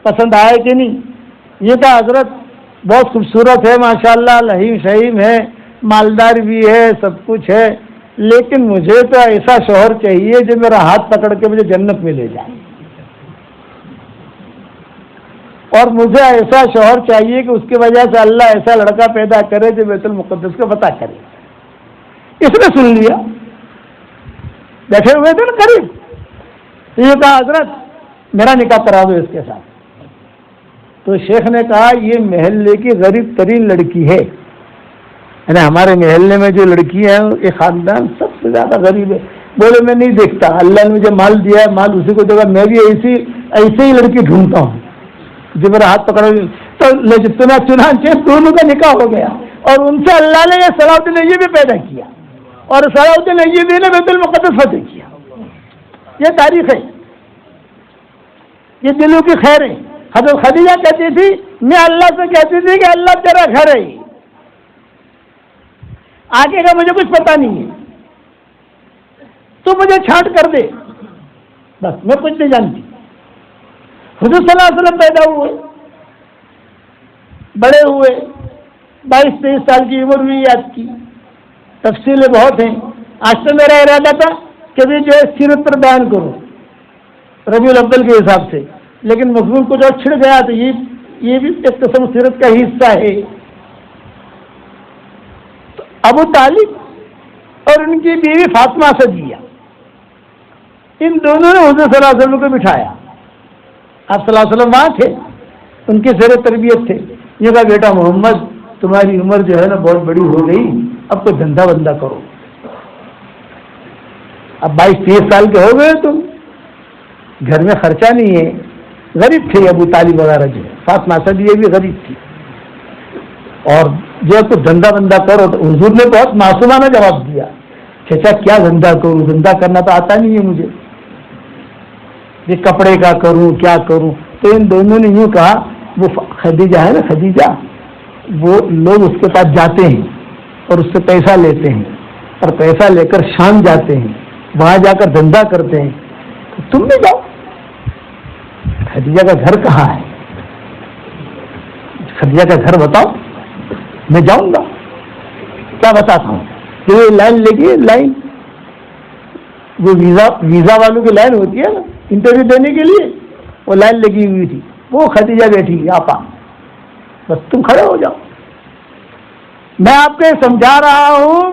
پسند آیا کہ نہیں؟ یہ کہا حضرت بہت خوبصورت ہے ماشاءاللہ, لہیم شہیم ہے, مالدار بھی ہے, سب کچھ ہے, لیکن مجھے تو ایسا شوہر چاہیے جو میرا ہاتھ پکڑ کے مجھے جنت میں لے جائے. اور مجھے ایسا شوہر چاہیے کہ اس کی وجہ سے اللہ ایسا لڑکا پیدا کرے جو بیت المقدس کو فتح کرے. اس نے سن لیا, بیٹھے ہوئے تھے نا قریب, تو یہ کہا حضرت میرا نکاح کرا دو اس کے ساتھ. تو شیخ نے کہا یہ محلے کی غریب ترین لڑکی ہے, یعنی ہمارے محلے میں جو لڑکی ہے یہ خاندان سب سے زیادہ غریب ہے. بولے میں نہیں دیکھتا, اللہ نے مجھے مال دیا ہے, مال اسی کو دے گا, میں بھی ایسے ہی لڑکی ڈھونڈتا ہوں جو میرا ہاتھ پکڑا. تو چنانچہ دونوں کا نکاح ہو گیا, اور ان سے اللہ نے یہ صلاح الدین ایوبی بھی پیدا کیا, اور صلاح الدین ایوبی نے بیت المقدس فتح کیا. یہ تاریخ ہے, یہ دلوں کی خیر ہے. حضرت خدیجہ کہتی تھی میں اللہ سے کہتی تھی کہ اللہ تیرا گھر ہے, آگے کا مجھے کچھ پتا نہیں ہے, تو مجھے چھانٹ کر دے, بس میں کچھ نہیں جانتی. حضور صلی اللہ علیہ وسلم پیدا ہوئے, بڑے ہوئے, 22-23 سال کی عمر ہوئی. آپ کی تفصیلیں بہت ہیں. آج تو میرا ارادہ تھا کہ بھی جو ہے سیرت پر بیان کروں ربیع الاول کے حساب سے, لیکن مضمون کو جو چھڑ گیا تو یہ بھی ایک قسم سیرت کا حصہ ہے. ابو طالب اور ان کی بیوی فاطمہ صدیہ, ان دونوں نے حضور صلی اللہ علیہ وسلم کو بٹھایا. آپ صلی اللہ علیہ وسلم وہاں تھے, ان کی زیر تربیت تھے. یہ کہا بیٹا محمد تمہاری عمر جو ہے نا بہت بڑی ہو گئی, اب کوئی دھندا بندہ کرو. اب 22-23 سال کے ہو گئے تم, گھر میں خرچہ نہیں ہے. غریب تھے ابو طالب وغیرہ, جو فاطمہ صدیہ بھی غریب تھی, اور جو کچھ دھندا بندہ کرو. تو حضور نے بہت معصومانہ جواب دیا, چچا کیا دھندا کروں, دھندا کرنا تو آتا نہیں ہے مجھے, یہ کپڑے کا کروں کیا کروں. تو ان دونوں نے یوں کہا, وہ خدیجہ ہے نا خدیجہ, وہ لوگ اس کے پاس جاتے ہیں اور اس سے پیسہ لیتے ہیں, اور پیسہ لے کر شام جاتے ہیں, وہاں جا کر دھندا کرتے ہیں. تو تم بھی جاؤ. خدیجہ کا گھر کہاں ہے, خدیجہ کا گھر بتاؤ, میں جاؤں گا. کیا بتاتا ہوں کہ وہ لائن لگی, لائن وہ ویزا والوں کی لائن ہوتی ہے نا انٹرویو دینے کے لیے, وہ لائن لگی ہوئی تھی. وہ خدیجہ بیٹھی آپا, بس تم کھڑے ہو جاؤ. میں آپ کو سمجھا رہا ہوں,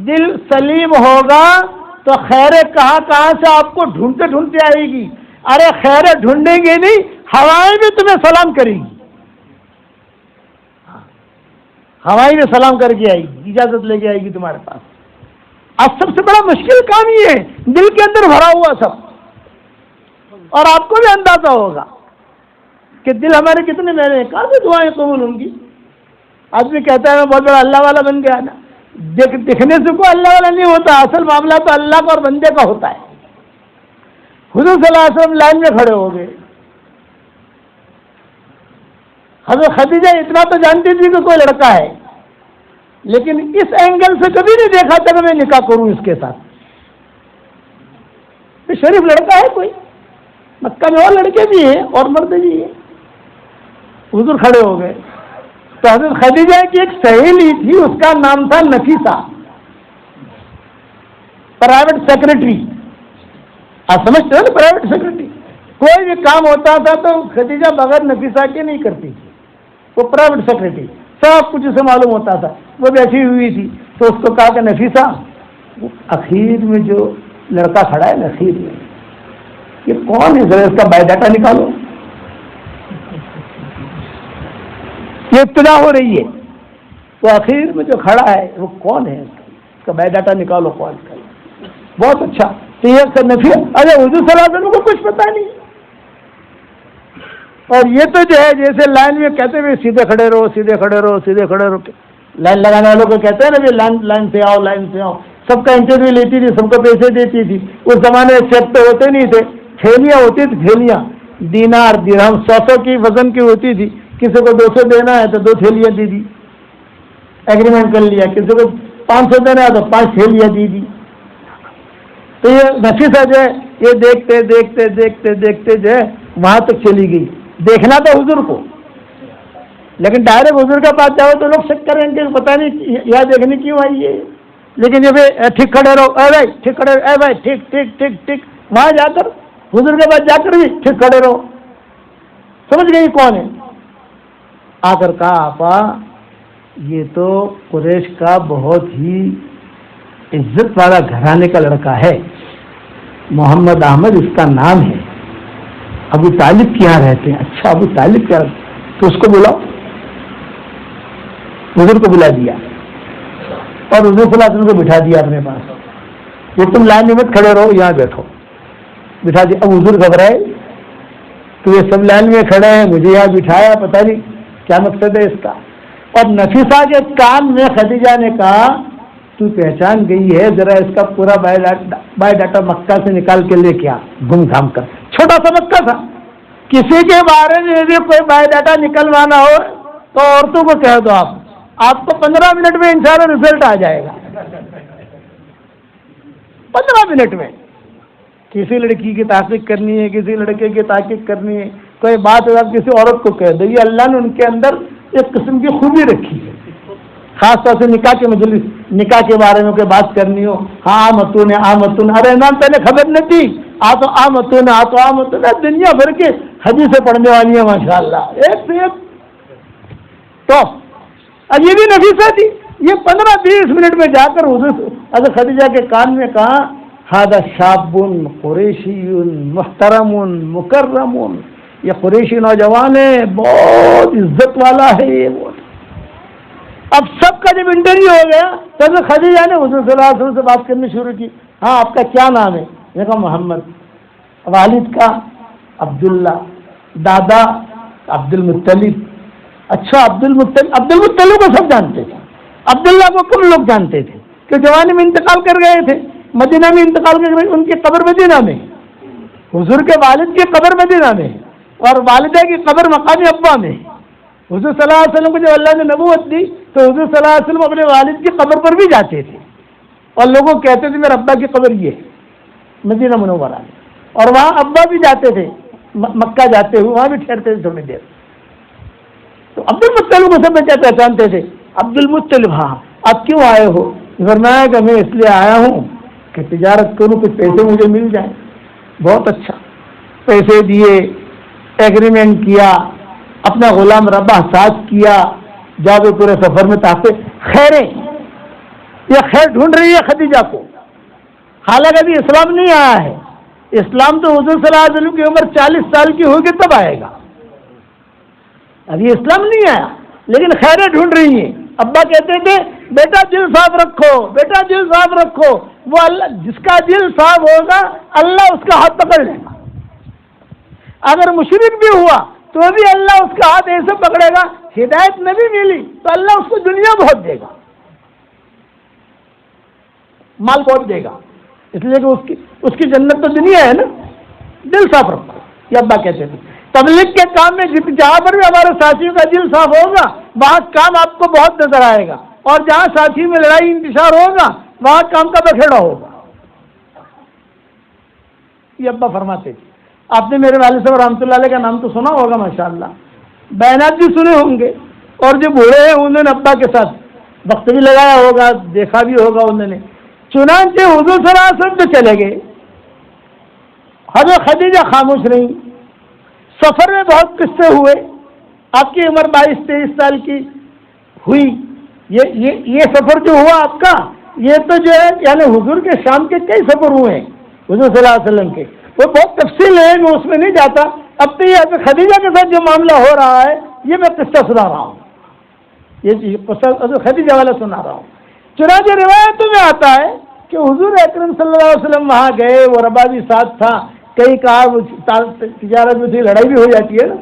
دل سلیم ہوگا تو خیر کہاں سے آپ کو ڈھونڈتے ڈھونڈتے آئے گی. ارے خیر ڈھونڈیں گے نہیں, ہوائیں بھی تمہیں سلام کرے گی, ہوائیں بھی سلام کر کے آئے گی, اجازت لے کے آئے گی تمہارے پاس. اب سب سے بڑا مشکل کام یہ ہے, دل کے اندر بھرا ہوا سب, اور آپ کو بھی اندازہ ہوگا کہ دل ہمارے کتنے میرے ہیں. کہاں سے دعائیں قبول ہوں گی. آدمی کہتا ہے میں بہت بڑا اللہ والا بن گیا نا, دکھنے سے کوئی اللہ والا نہیں ہوتا, اصل معاملہ تو اللہ کا اور بندے کا ہوتا ہے. حضور صلی اللہ علیہ وسلم لائن میں کھڑے ہو گئے. حضرت خدیجہ اتنا تو جانتی تھی کہ کوئی لڑکا ہے, لیکن اس اینگل سے کبھی نہیں دیکھا تھا کہ میں نکاح کروں اس کے ساتھ. شریف لڑکا ہے کوئی, مکہ میں اور لڑکے بھی ہیں اور مرد بھی ہیں. حضور کھڑے ہو گئے. تو حضرت خدیجہ کی ایک سہیلی تھی, اس کا نام تھا نفیسہ, پرائیویٹ سیکرٹری. آپ سمجھتے ہو نا, پرائیویٹ سیکرٹری. کوئی بھی کام ہوتا تھا تو خدیجہ بغیر نفیسہ کے نہیں کرتی تھی. وہ پرائیویٹ سیکرٹری, سب کچھ اسے معلوم ہوتا تھا. وہ بیٹھی ہوئی تھی تو اس کو کہا کہ نفیسہ, اخیر میں جو لڑکا کھڑا ہے نا اخیر میں, یہ کون ہے, ذرا اس کا بایو ڈاٹا نکالو. یہ ابتدا ہو رہی ہے, تو اخیر میں جو کھڑا ہے وہ کون ہے, اس کا بایو ڈاٹا نکالو کون ہے. بہت اچھا. تو یہ نفی, ارے حضور صلی اللہ علیہ وسلم کو کچھ پتا نہیں. اور یہ تو جو ہے جیسے لائن میں کہتے ہیں سیدھے کھڑے رہو, سیدھے کھڑے رہو, سیدھے کھڑے رہو. لائن لگانے والوں کو کہتے ہیں نا لائن سے آؤ, لائن سے آؤ. سب کا انٹرویو لیتی تھی, سب کو پیسے دیتی تھی. اس زمانے میں چیک تو ہوتے نہیں تھے, تھیلیاں ہوتی تھی, تھیلیاں دینار درہم 100 کی وزن کی ہوتی تھی. کسی کو 200 دینا ہے تو 2 تھیلیاں دی دی, ایگریمنٹ کر لیا. کسی کو 500 دینا ہے تو 5 تھیلیاں دی دی. تو یہ نفیسہ جو ہے یہ دیکھتے دیکھتے دیکھتے دیکھتے جو ہے وہاں تک چلی گئی. دیکھنا تھا حضور کو, لیکن ڈائریکٹ حضور کے پاس جاؤ تو لوگ شک کریں گے, پتہ نہیں یہاں دیکھنے کیوں آئی ہے. لیکن جب ٹھیک کھڑے رہو, اے بھائی ٹھیک کھڑے, اے بھائی ٹھیک ٹھیک ٹھیک ٹھیک, وہاں جا کر حضور کے پاس جا کر بھی ٹھیک کھڑے رہو. سمجھ گئی کون ہے؟ آ کر کہا آپا یہ تو قریش کا بہت ہی عزت والا گھرانے کا لڑکا ہے، محمد احمد اس کا نام ہے، ابو طالب کے یہاں رہتے ہیں۔ اچھا ابو طالب کیا؟ تو اس کو بلاؤ۔ حضور کو بلا دیا اور حضور صلی اللہ علیہ وسلم کو بٹھا دیا اپنے پاس، یہ تم لائن میں مت کھڑے رہو، یہاں بیٹھو، بٹھا دیا۔ اب حضور گھبرائے تو یہ سب لائن میں کھڑے ہیں، مجھے یہاں بٹھایا، پتہ نہیں کیا مقصد ہے اس کا۔ اور نفیسہ کے کان میں خدیجہ نے کہا تو پہچان گئی ہے، ذرا اس کا پورا بایو ڈاٹا مکہ سے نکال کے لے کے آ، گم گھام کر۔ چھوٹا سا مکہ تھا، کسی کے بارے میں بھی کوئی بایو ڈاٹا نکلوانا ہو تو عورتوں کو کہہ دو، آپ کو 15 منٹ میں انشاءاللہ رزلٹ آ جائے گا۔ 15 منٹ میں کسی لڑکی کی تحقیق کرنی ہے، کسی لڑکے کی تحقیق کرنی ہے، کوئی بات ہے کسی عورت کو کہہ دو، یہ اللہ نے ان کے اندر ایک قسم کی خوبی رکھی ہے۔ خاص طور سے نکاح کے مجلس، نکاح کے بارے میں کوئی بات کرنی ہو، ہاں متون ارے نام پہلے خبر نہیں تھی، متون دنیا بھر کے حدیثیں پڑھنے والی ہیں ماشاءاللہ، ایک سے ایک ٹاپ۔ اب یہ بھی نفیسہ تھی، یہ 15-20 منٹ میں جا کر حضرت خدیجہ کے کان میں کہا ہذا شاب قریشی محترم مکرم، یہ قریشی نوجوان ہے، بہت عزت والا ہے یہ بہت۔ اب سب کا جب انٹرویو ہو گیا تو حضرت خدیجہ نے حضور صلی اللہ علیہ وسلم سے بات کرنی شروع کی۔ ہاں آپ کا کیا نام ہے؟ میں کہا محمد۔ والد کا عبداللہ، دادا عبد المطلب۔ اچھا عبد المطلب کو سب جانتے تھے، عبداللہ کو کم لوگ جانتے تھے کہ جوانی میں انتقال کر گئے تھے، مدینہ میں انتقال کر گئے، ان کی قبر مدینہ میں، حضور کے والد کی قبر مدینہ میں اور والدہ کی قبر مقام ابا میں۔ حضور صلی اللہ علیہ وسلم کو جب اللہ نے نبوت دی تو حضور صلی اللہ علیہ وسلم اپنے والد کی قبر پر بھی جاتے تھے اور لوگوں کو کہتے تھے میرے ابا کی قبر یہ ہے مدینہ منورہ میں، اور وہاں ابا بھی جاتے تھے، مکہ جاتے ہوئے وہاں بھی ٹھہرتے تھے تھوڑی دیر۔ تو عبد المطلب کو سب کیا پہچانتے تھے؟ عبد المطلب، ہاں آپ کیوں آئے ہو؟ فرمایا کہ میں اس لیے آیا ہوں کہ تجارت کروں، کچھ پیسے مجھے مل جائیں۔ بہت اچھا، پیسے دیے، ایگریمنٹ کیا، اپنا غلام رباح ساتھ کیا، جا کے پورے سفر میں تاکہ خیریں، یہ خیر ڈھونڈ رہی ہے خدیجہ کو، حالانکہ ابھی اسلام نہیں آیا ہے، اسلام تو حضور صلی اللہ علیہ وسلم کی عمر 40 سال کی ہوگی تب آئے گا، ابھی اسلام نہیں آیا، لیکن خیریں ڈھونڈ رہی ہیں۔ ابا کہتے تھے بیٹا دل صاف رکھو، بیٹا دل صاف رکھو، وہ اللہ جس کا دل صاف ہوگا اللہ اس کا ہاتھ پکڑ لے گا، اگر مشرک بھی ہوا تو بھی اللہ اس کا ہاتھ ایسے پکڑے گا، ہدایت نہ بھی ملی تو اللہ اس کو دنیا بہت دے گا، مال بہت دے گا، اس لیے کہ اس کی جنت تو دنیا ہے نا۔ دل صاف رکھو، یہ ابا کہتے تھے۔ تبلیغ کے کام میں جہاں پر بھی ہمارے ساتھیوں کا دل صاف ہوگا وہاں کام آپ کو بہت نظر آئے گا، اور جہاں ساتھی میں لڑائی انتشار ہوگا وہاں کام کا بکھیڑا ہوگا، یہ ابا فرماتے تھے۔ آپ نے میرے والد صاحب رحمۃ اللہ علیہ کا نام تو سنا ہوگا ماشاءاللہ، بیانات بھی سنے ہوں گے، اور جو بوڑھے ہیں انہوں نے ابا کے ساتھ وقت بھی لگایا ہوگا، دیکھا بھی ہوگا انہوں نے۔ چنانچہ حضور صلی اللہ علیہ وسلم تو چلے گئے، حضرت خدیجہ خاموش رہی۔ سفر میں بہت قصے ہوئے، آپ کی عمر 22-23 سال کی ہوئی، یہ سفر جو ہوا آپ کا، یہ تو جو ہے یعنی حضور کے شام کے کئی سفر ہوئے ہیں حضور صلی اللہ علیہ وسلم کے، وہ بہت تفصیل ہے، میں اس میں نہیں جاتا۔ اب تو یہ خدیجہ کے ساتھ جو معاملہ ہو رہا ہے یہ میں قصہ سنا رہا ہوں، یہ قصہ خدیجہ والا سنا رہا ہوں۔ چنانچہ روایتوں میں آتا ہے کہ حضور اکرم صلی اللہ علیہ وسلم وہاں گئے، وہ ربا بھی ساتھ تھا، کئی کہا تجارت میں تھی، لڑائی بھی ہو جاتی ہے نا،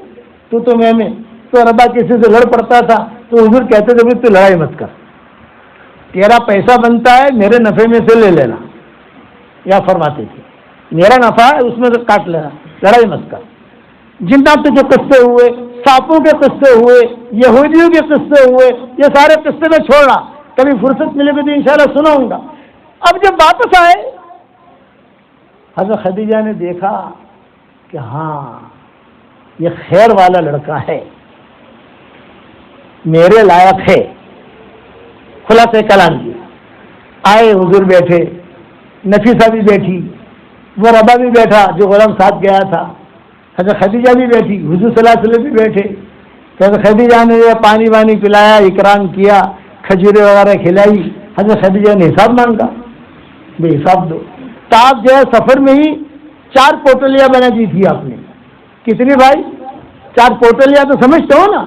تو میں تو ربا کسی سے لڑ پڑتا تھا تو حضور کہتے تھے تو لڑائی مت کر، تیرا پیسہ بنتا ہے میرے نفع میں سے لے لینا، یا فرماتے تھے میرا نفع ہے اس میں سے کاٹ لینا، لڑائی مت کر۔ جنات کے قصے ہوئے، سانپوں کے قصے ہوئے، یہودیوں کے قصے ہوئے، یہ سارے قصے میں چھوڑا، کبھی فرصت ملے گی تو انشاءاللہ سناؤں گا۔ اب جب واپس آئے حضرت خدیجہ نے دیکھا کہ ہاں یہ خیر والا لڑکا ہے، میرے لائق ہے، خلاصہ کلام کی۔ آئے حضور بیٹھے، نفیسہ بھی بیٹھی، وہ ربا بھی بیٹھا جو غلام ساتھ گیا تھا، حضرت خدیجہ بھی بیٹھی، حضور صلی اللہ علیہ وسلم بھی بیٹھے، حضرت خدیجہ نے پانی وانی پلایا، اکرام کیا، کھجورے وغیرہ کھلائی. حضرت خدیجہ نے حساب مانگا، بھائی حساب دو. تو آپ جو ہے سفر میں ہی 4 پوٹلیاں بنا دی تھی آپ نے. کتنی بھائی؟ 4 پوٹلیاں تو سمجھتے ہو نا،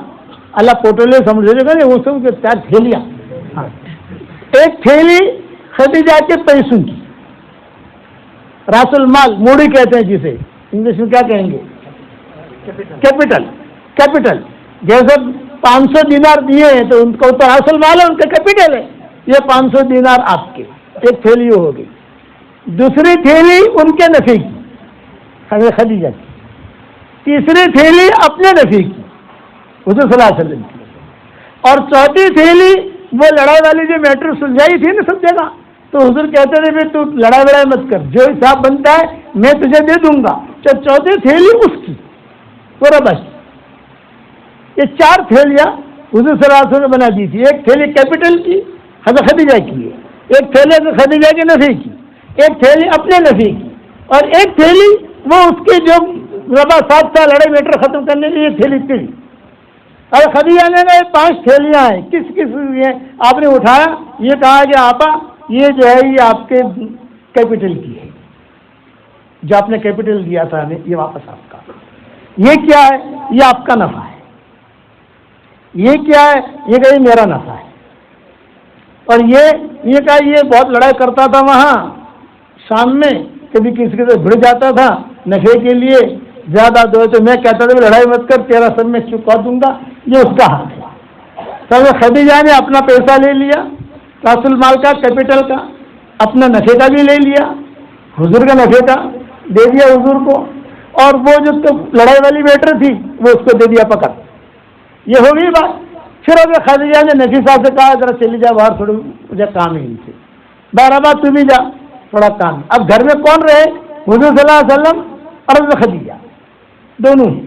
اللہ پوٹلیاں سمجھے گا وہ سب 4 تھیلیاں. ایک تھیلی خدیجہ کے پیسوں کی، راس المال موڑی کہتے ہیں جسے انگلش میں کیا کہیں گے، کیپٹل. جیسے 500 دینار دیے ہیں تو ان کو تو راس المال ہے، ان کا کیپٹل ہے. یہ 500 دینار آپ کے، ایک تھیلی ہو گئی. دوسری تھیلی ان کے نفی کی، حضرت خدیجہ کی. تیسری تھیلی اپنے نفی کی، حضور صلی اللہ علیہ وسلم کی. اور چوتھی تھیلی وہ لڑائی والی جو میٹر سلجھائی تھی نا سب جگہ، تو حضور کہتے تھے تو لڑائی مت کر، جو حساب بنتا ہے میں تجھے دے دوں گا. چوتھی تھیلی اس کی پورا بس. یہ 4 تھیلیاں حضور صلی اللہ علیہ وسلم نے بنا دی تھی. ایک تھیلی کیپٹل کی حضرت خدیجہ کی ہے، ایک تھیلی حضرت خدیجہ کے نفی کی، ایک تھیلی اپنے نفی کی، اور ایک تھیلی وہ اس کی جو ربا 7 سال لڑائی میٹر ختم کرنے کی یہ تھیلی تھی. اور خدیجہ نے کہا 5 تھیلیاں ہیں، کس ہیں؟ آپ نے اٹھایا، یہ کہا کہ آپا یہ جو ہے یہ آپ کے کیپٹل کی ہے، جو آپ نے کیپٹل دیا تھا ہمیں یہ واپس آپ کا. یہ کیا ہے؟ یہ آپ کا نفع ہے. یہ کیا ہے؟ یہ کہ میرا نفع ہے. اور یہ کہا یہ بہت لڑائی کرتا تھا وہاں شام میں، کبھی کسی کے سے بھڑ جاتا تھا نفع کے لیے زیادہ دو تو میں کہتا تھا لڑائی مت کر، تیرا سب میں چکا دوں گا. یہ اس کا حق ہے. تو خدیجہ نے اپنا پیسہ لے لیا، راس المال کا، کیپٹل کا، اپنا نفع کا بھی لے لیا، حضور کا نفع کا دے دیا حضور کو، اور وہ جو لڑائی والی میٹر تھی وہ اس کو دے دیا پکڑ. یہ ہو گئی بات. پھر اگر خدیجہ نے نفی صاحب سے کہا ذرا چلی جا باہر، تھوڑی مجھے کام ہے ان سے، بہرحال تم ہی جا، تھوڑا کام. اب گھر میں کون رہے؟ حضور صلی اللہ علیہ وسلم اور حضرت خدیجہ دونوں ہی.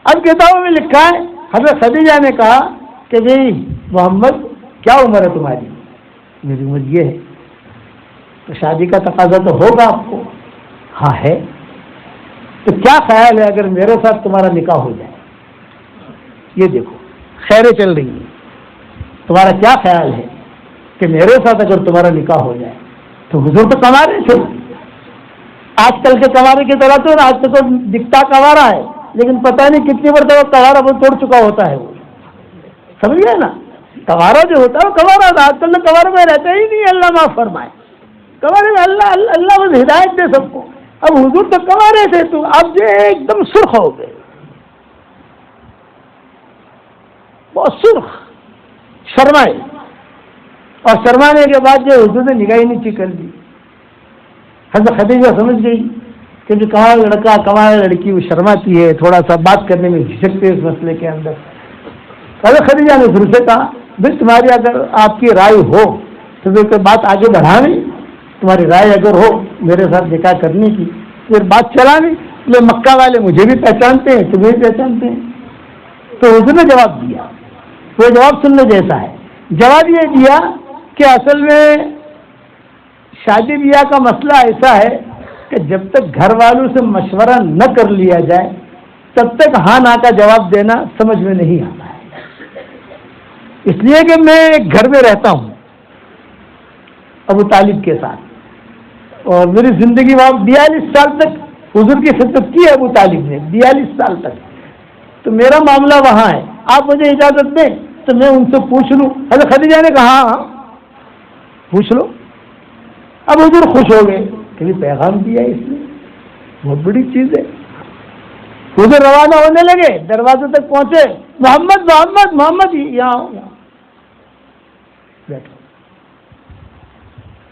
اب کتابوں میں لکھا ہے حضرت خدیجہ نے کہا کہ بھائی محمد کیا عمر ہے تمہاری؟ میری عمر یہ ہے. تو شادی کا تقاضا تو ہوگا آپ کو. ہاں ہے. تو کیا خیال ہے اگر میرے ساتھ تمہارا نکاح ہو جائے؟ یہ دیکھو خیریں چل رہی ہیں، تمہارا کیا خیال ہے کہ میرے ساتھ اگر تمہارا نکاح ہو جائے؟ تو حضور تو کما رہے تھے، آج کل کے کنوارے کی طرح تو آج تو دکھتا کنوارا ہے، لیکن پتہ نہیں کتنی مرتبہ کنوارا وہ توڑ چکا ہوتا ہے. وہ سمجھ گئے نا؟ کنوارا جو ہوتا ہے وہ کنوارا تھا، آج کل تو کنوارے میں رہتا ہی نہیں. اللہ معاف فرمائے. کنوارے میں اللہ بس ہدایت دے سب کو. اب حضور تو کنوارے تھے، تو اب جو ایک دم سرخ ہو گئے، بہت سرخ، شرمائے. اور شرمانے کے بعد جو حضور نے نگاہ نیچی کر دی. حضرت خدیجہ سمجھ گئی کہ جو کمایا لڑکا کمایا لڑکی وہ شرماتی ہے، تھوڑا سا بات کرنے میں جھجکتے اس مسئلے کے اندر. حضرت خدیجہ نے پھر سے کہا بھائی تمہاری اگر آپ کی رائے ہو تو کوئی بات آگے بڑھانی، تمہاری رائے اگر ہو میرے ساتھ نکاح کرنے کی پھر بات چلانی. یہ مکہ والے مجھے بھی پہچانتے ہیں، تمہیں بھی پہچانتے ہیں. تو حضور نے جواب دیا، وہ جواب سننے جیسا ہے. جواب یہ دیا کہ اصل میں شادی بیاہ کا مسئلہ ایسا ہے کہ جب تک گھر والوں سے مشورہ نہ کر لیا جائے تب تک ہاں نہ کا جواب دینا سمجھ میں نہیں آتا ہے. اس لیے کہ میں ایک گھر میں رہتا ہوں ابو طالب کے ساتھ، اور میری زندگی وہاں 42 سال تک حضور کی خدمت کی ہے ابو طالب نے، 42 سال تک. تو میرا معاملہ وہاں ہے، آپ مجھے اجازت دیں تو میں ان سے پوچھ لوں. حضرت خدیجہ نے کہا ہاں پوچھ لو. اب حضور خوش ہو گئے کہ پیغام دیا اس نے، بہت بڑی چیز ہے. حضور روانہ ہونے لگے، دروازے تک پہنچے، محمد محمد محمد یہاں بیٹھو.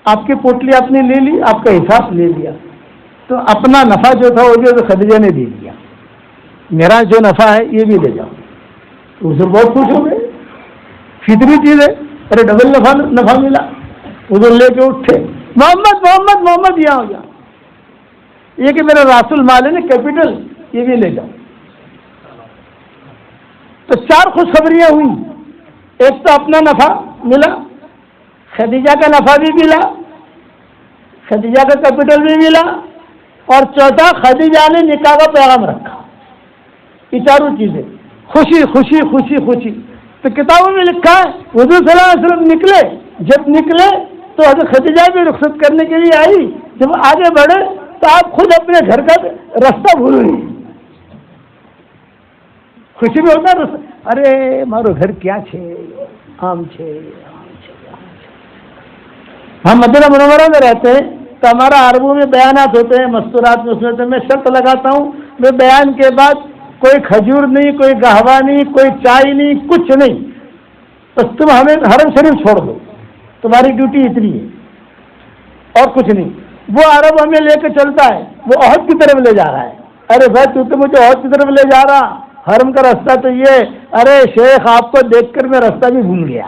آپ کی پوٹلی آپ نے لے لی، آپ کا حساب لے لیا، تو اپنا نفع جو تھا وہ بھی خدیجہ نے دے دیا، میرا جو نفع ہے یہ بھی لے جاؤ. حضور بہت خوش ہو گئے، فطری چیز ہے، ارے ڈبل نفع ملا. حضور لے کے اٹھے، محمد محمد محمد یہاں ہو جا، یہ کہ میرا راس المال ہے نا کیپٹل یہ بھی لے جاؤ. تو 4 خوشخبریاں ہوئی. ایک تو اپنا نفع ملا، خدیجہ کا نفع بھی ملا، خدیجہ کا کیپٹل بھی ملا، اور چوتھا خدیجہ نے نکاح کا پیغام رکھا. یہ چاروں چیزیں خوشی خوشی خوشی خوشی. تو کتابوں میں لکھا ہے حضور صلی اللہ علیہ وسلم نکلے، جب نکلے تو حضرت خدیجہ بھی رخصت کرنے کے لیے آئی. جب آگے بڑھے تو آپ خود اپنے گھر کا راستہ بھول گئی. خوشی میں ہوتا ہے ارے مارو گھر کیا چھے آم چھے. ہم مدینہ منورہ میں رہتے ہیں تو ہمارا عربوں میں بیانات ہوتے ہیں، مستورات میں سنتے ہیں. میں شرط لگاتا ہوں میں بیان کے بعد کوئی کھجور نہیں، کوئی گہوا نہیں، کوئی چائے نہیں، کچھ نہیں. بس تم ہمیں حرم شریف چھوڑ دو، تمہاری ڈیوٹی اتنی ہے اور کچھ نہیں. وہ عرب ہمیں لے کے چلتا ہے، وہ عہد کی طرف لے جا رہا ہے. ارے بھائی تو مجھے عہد کی طرف لے جا رہا، حرم کا راستہ تو یہ. ارے شیخ آپ کو دیکھ کر میں راستہ بھی بھول گیا.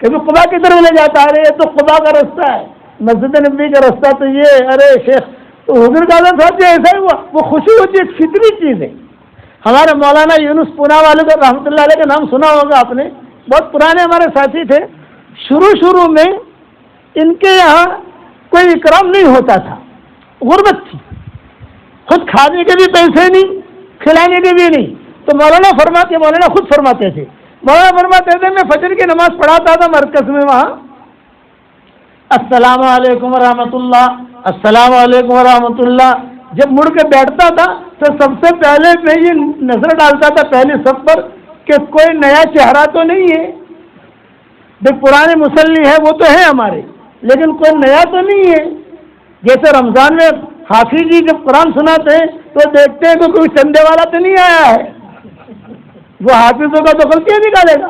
کبھی قبا کی طرف لے جاتا ہے، ارے یہ تو قبا کا راستہ ہے، مسجد نبی کا راستہ تو یہ. ارے شیخ تو حضور کا صاحب جی ایسا ہی ہوا. وہ خوشی ہوتی ہے، ایک فطری چیز ہے. ہمارے مولانا یونس پونا والے کا رحمۃ اللہ علیہ کا نام سنا ہوگا آپ نے، بہت پرانے ہمارے ساتھی تھے. شروع میں ان کے یہاں کوئی اکرام نہیں ہوتا تھا، غربت تھی، خود کھانے کے بھی پیسے نہیں، کھلانے کے بھی نہیں. تو مولانا خود فرماتے تھے، مولانا فرماتے تھے میں فجر کی نماز پڑھاتا تھا مرکز میں، وہاں السلام علیکم ورحمۃ اللہ، السلام علیکم ورحمۃ اللہ. جب مڑ کے بیٹھتا تھا تو سب سے پہلے میں یہ نظر ڈالتا تھا پہلی صف پر کہ کوئی نیا چہرہ تو نہیں ہے. جو پرانے مصلی ہیں وہ تو ہیں ہمارے، لیکن کوئی نیا تو نہیں ہے. جیسے رمضان میں حافظ جی جب قرآن سناتے ہیں تو دیکھتے ہیں کہ کوئی چندے والا تو نہیں آیا ہے. وہ حافظوں کا تو غلطی نکالے گا،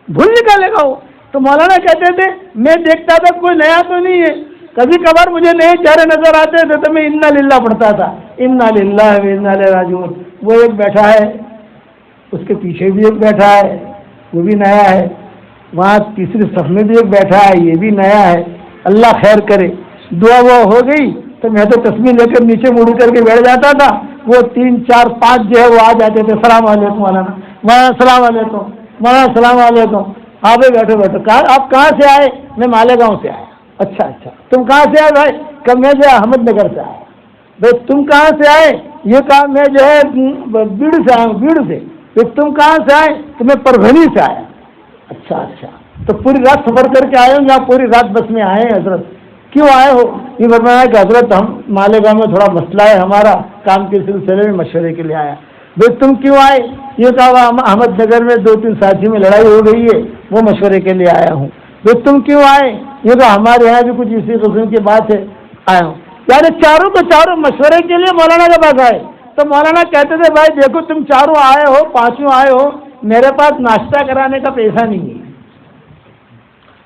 بھول نکالے گا وہ. تو مولانا کہتے تھے میں دیکھتا تھا کوئی نیا تو نہیں ہے. کبھی کبھار مجھے نئے چہرے نظر آتے تھے تو میں انا للہ پڑھتا تھا، انا للہ و انا الیہ راجعون. وہ ایک بیٹھا ہے، اس کے پیچھے بھی ایک بیٹھا ہے، وہ بھی نیا ہے. وہاں تیسری صف میں بھی ایک بیٹھا ہے، یہ بھی نیا ہے. اللہ خیر کرے. دعا وہ ہو گئی تو میں تو تسبیح لے کر نیچے مڑ کر کے بیٹھ جاتا تھا. وہ 3 4 5 جو ہے وہ آ جاتے تھے، السلام علیکم مولانا، مولانا السلام علیکم، مولانا السلام علیکم. آپ بیٹھو آپ کہاں سے آئے؟ میں مالیگاؤں سے آیا. اچھا تم کہاں سے آئے بھائی؟ کہ میں جو ہے احمد نگر سے آیا. بھائی تم کہاں سے آئے؟ یہ کہا میں جو ہے بیڑ سے آیا ہوں. بیڑ سے. پھر تم کہاں سے آئے؟ تو میں پربھنی سے آیا. اچھا تو پوری رات سفر کر کے آئے ہوں یا پوری رات بس میں آئے ہیں حضرت؟ کیوں آئے ہو؟ یہ فرمایا کہ حضرت ہم مالیگاؤں میں تھوڑا مسئلہ ہے ہمارا، کام کے سلسلے میں مشورے کے لیے آیا. بھائی تم کیوں آئے؟ یہ کہا احمد نگر میں 2-3 ساتھی میں لڑائی ہو گئی ہے، وہ مشورے کے لیے آیا ہوں. بھائی تم کیوں آئے؟ یہ کہا ہمارے یہاں بھی کچھ اسی قسم کی بات ہے، آیا ہوں. یعنی چاروں کے چاروں مشورے کے لیے مولانا کے پاس آئے. تو مولانا کہتے تھے بھائی دیکھو تم چاروں آئے ہو، پانچوں آئے ہو، میرے پاس ناشتہ کرانے کا پیسہ نہیں ہے،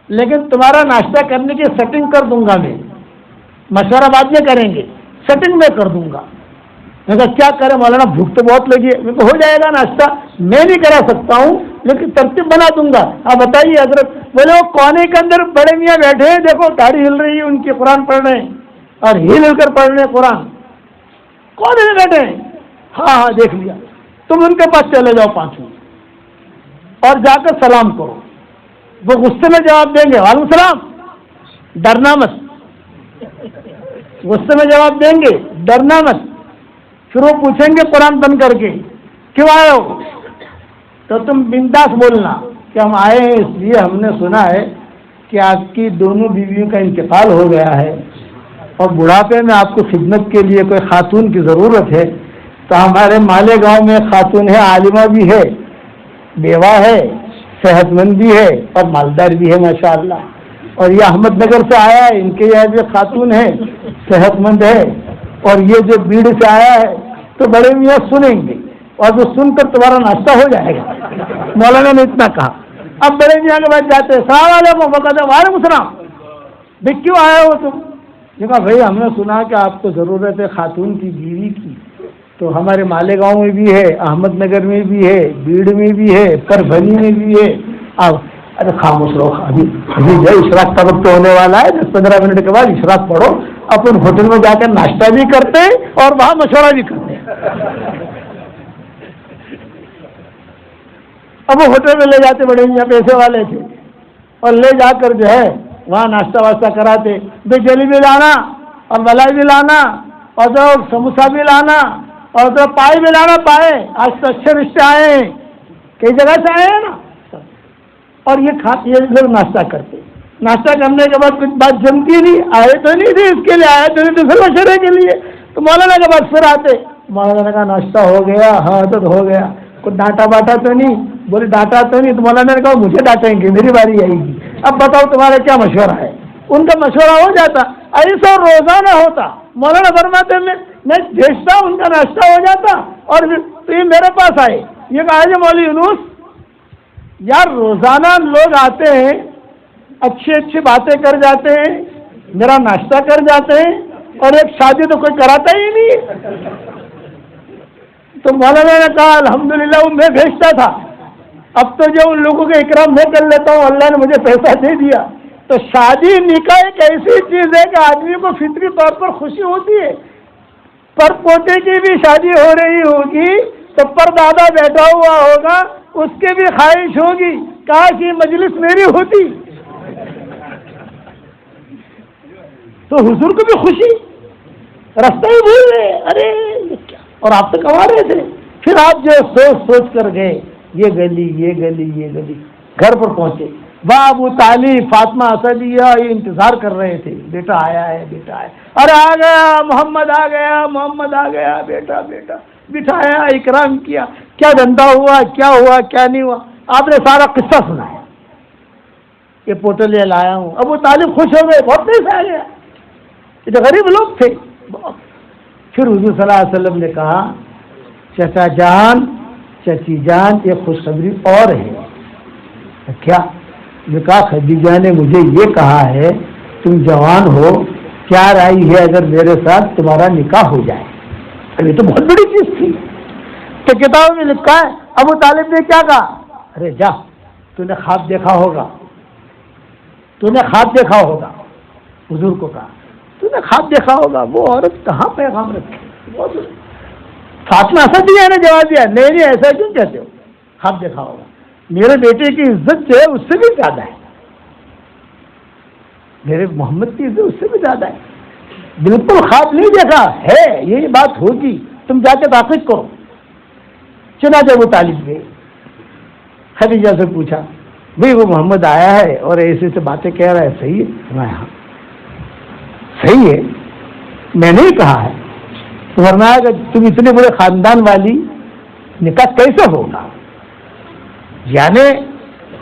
لیکن تمہارا ناشتہ کرنے کی سیٹنگ کر دوں گا میں. مشورہ بعد میں کریں گے، سیٹنگ میں کر دوں گا. میں کہا کیا کریں مولانا، بھوک تو بہت لگی ہے. ہو جائے گا ناشتہ، میں نہیں کرا سکتا ہوں لیکن ترتیب بنا دوں گا. آپ بتائیے حضرت. بولے وہ کونے کے اندر بڑے میاں بیٹھے ہیں، دیکھو داڑھی ہل رہی ہے ان کی، قرآن پڑھ رہے ہیں اور ہل کر پڑھ رہے ہیں قرآن. کونے میں بیٹھے ہیں. ہاں دیکھ لیا. تم ان کے پاس چلے جاؤ پانچوں اور جا کر سلام کرو. وہ غصے میں جواب دیں گے وعلیکم السلام، ڈرنا مت. غصے میں جواب دیں گے، ڈرنا مت. پھر وہ پوچھیں گے قرآن بند کر کے کیوں آئے ہو؟ تو تم بنداس بولنا کہ ہم آئے ہیں اس لیے ہم نے سنا ہے کہ آپ کی دونوں بیویوں کا انتقال ہو گیا ہے اور بڑھاپے میں آپ کو خدمت کے لیے کوئی خاتون کی ضرورت ہے. تو ہمارے مالیگاؤں میں خاتون ہے، عالمہ بھی ہے، بیوہ ہے، صحت مند بھی ہے اور مالدار بھی ہے ماشاءاللہ. اور یہ احمد نگر سے آیا ہے، ان کے یہاں بھی خاتون ہے، صحت مند ہے. اور یہ جو بیڑ سے آیا ہے تو بڑے میاں سنیں گے اور وہ سن کر تمہارا ناشتہ ہو جائے گا. مولانا نے اتنا کہا. اب بڑے میاں کے بعد جاتے السلام علیکم، وہ کہتے وعلیکم السلام. بھائی کیوں آئے ہو تم؟ یہ کہا بھائی ہم نے سنا کہ آپ کو ضرورت ہے خاتون کی، بیوی کی. تو ہمارے مالیگاؤں میں بھی ہے، احمد نگر میں بھی ہے، بیڑ میں بھی ہے، پربھنی میں بھی ہے. ارے خاموش رہو، ابھی جو اشراق کا وقت ہونے والا ہے، 10-15 منٹ کے بعد اشراق پڑھو. اپن ہوٹل میں جا کر ناشتہ بھی کرتے اور وہاں مشورہ بھی کرتے. اب وہ ہوٹل میں لے جاتے، بڑے میاں پیسے والے تھے، اور لے جا کر جو ہے وہاں ناشتہ واشتہ کراتے. بھائی جلیبی لانا، اور ملائی بھی لانا, اور جو سموسا بھی لانا, اور جو پائے بھی لانا. پائے آج تو اچھے رشتے آئے ہیں, کئی جگہ سے آئے ہیں نا. اور یہ لوگ ناشتہ کرتے, ناشتہ کرنے کے بعد کچھ بات جمتی نہیں, آئے تو نہیں تھے اس کے لیے, آئے تو نہیں تھے پھر مشورے کے لیے. تو مولانا کے بعد پھر آتے, مولانا کا ناشتہ ہو گیا, ہاں تو ہو گیا, کچھ ڈانٹا باٹا تو نہیں, بولے ڈانٹا تو نہیں. تو مولانا نے کہا مجھے ڈانٹیں گے, میری باری آئے گی, اب بتاؤ تمہارا کیا مشورہ ہے. ان کا مشورہ ہو جاتا, ایسا روزانہ ہوتا. مولانا فرماتے میں بھیجتا, ان کا ناشتہ ہو جاتا, اور تو یہ میرے پاس آئے, یہ کہا جی مولوی یونس یار روزانہ لوگ آتے ہیں, اچھی اچھی باتیں کر جاتے ہیں, میرا ناشتہ کر جاتے ہیں, اور ایک شادی تو کوئی کراتا ہی نہیں. تو مولانا نے کہا الحمدللہ وہ میں بھیجتا تھا, اب تو جو ان لوگوں کے اکرام میں کر لیتا ہوں, اللہ نے مجھے پیسہ دے دیا. تو شادی نکاح ایک ایسی چیز ہے کہ آدمی کو فطری طور پر خوشی ہوتی ہے. پر پوتے کی بھی شادی ہو رہی ہوگی تو پر دادا بیٹھا ہوا ہوگا, اس کی بھی خواہش ہوگی کاش یہ مجلس میری ہوتی. تو حضور کو بھی خوشی, رستہ ہی بھول رہے, ارے کیا, اور آپ تو کما رہے تھے. پھر آپ جو سوچ کر گئے, یہ گلی یہ گلی یہ گلی, گھر پر پہنچے. واہ ابو طالب فاطمہ اسدیہ یہ انتظار کر رہے تھے, بیٹا آیا ہے, بیٹا آیا, ارے آ گیا محمد, آ گیا محمد, آ گیا بیٹا, بیٹا بٹھایا, اکرام کیا, کیا دھندا ہوا, کیا ہوا, کیا نہیں ہوا. آپ نے سارا قصہ سنایا, یہ پوٹل لایا ہوں. ابو طالب خوش ہو گئے, بہت پیسہ آ گیا, یہ تو غریب لوگ تھے. پھر حضور صلی اللہ علیہ وسلم نے کہا چچا جان, چچی جان, یہ خوشخبری اور ہے. کیا؟ نے کہا خدیجہ نے مجھے یہ کہا ہے تم جوان ہو, کیا رائے ہے اگر میرے ساتھ تمہارا نکاح ہو جائے. اب یہ تو بہت بڑی چیز تھی. تو کتابوں میں لکھا ہے ابو طالب نے کیا کہا, ارے جا تو نے خواب دیکھا ہوگا, تو نے خواب دیکھا ہوگا. حضور کو کہا تو نے خواب دیکھا ہوگا, وہ عورت کہاں پیغام رکھے. فاطمہ اسدیہ نے جواب دیا نہیں ایسا کیوں کہتے ہو, خواب دیکھا ہوگا. میرے بیٹے کی عزت جو ہے اس سے بھی زیادہ ہے, میرے محمد کی عزت اس سے بھی زیادہ ہے. بالکل خواب نہیں دیکھا ہے, یہی بات ہوگی, تم جا کے تحقیق کرو. چنانچہ ابو طالب گئے, خدیجہ سے پوچھا بھئی وہ محمد آیا ہے اور ایسے سے باتیں کہہ رہا ہے, صحیح ہے؟ ہاں صحیح ہے, میں نے ہی کہا ہے. تو فرمایا کہ تم اتنے بڑے خاندان والی نکاح کیسے ہوگا. یعنی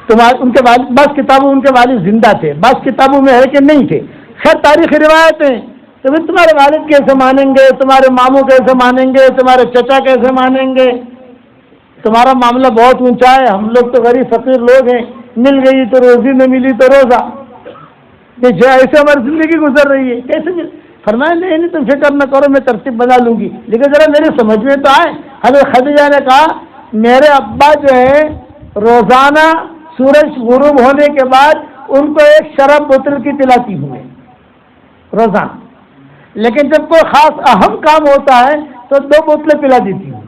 ان کے والد, بعض کتابوں ان کے والد زندہ تھے, بعض کتابوں میں ہے کہ نہیں تھے. خیر تاریخی روایتیں, تو پھر تمہارے والد کیسے مانیں گے, تمہارے ماموں کیسے مانیں گے, تمہارے چچا کیسے مانیں گے. تمہارا معاملہ بہت اونچا ہے, ہم لوگ تو غریب فقیر لوگ ہیں, مل گئی تو روزی, نہ ملی تو روزہ. یہ جو ایسے ہماری زندگی گزر رہی ہے, کیسے مل. فرمایا نہیں تم فکر نہ کرو, میں ترتیب بنا لوں گی, لیکن ذرا میری سمجھ میں تو آئے. حضرت خدیجہ نے کہا میرے ابا جو ہے روزانہ سورج غروب ہونے کے بعد ان کو ایک شراب بوتل کی پلاتی ہوں روزانہ, لیکن جب کوئی خاص اہم کام ہوتا ہے تو 2 بوتلیں پلا دیتی ہوں.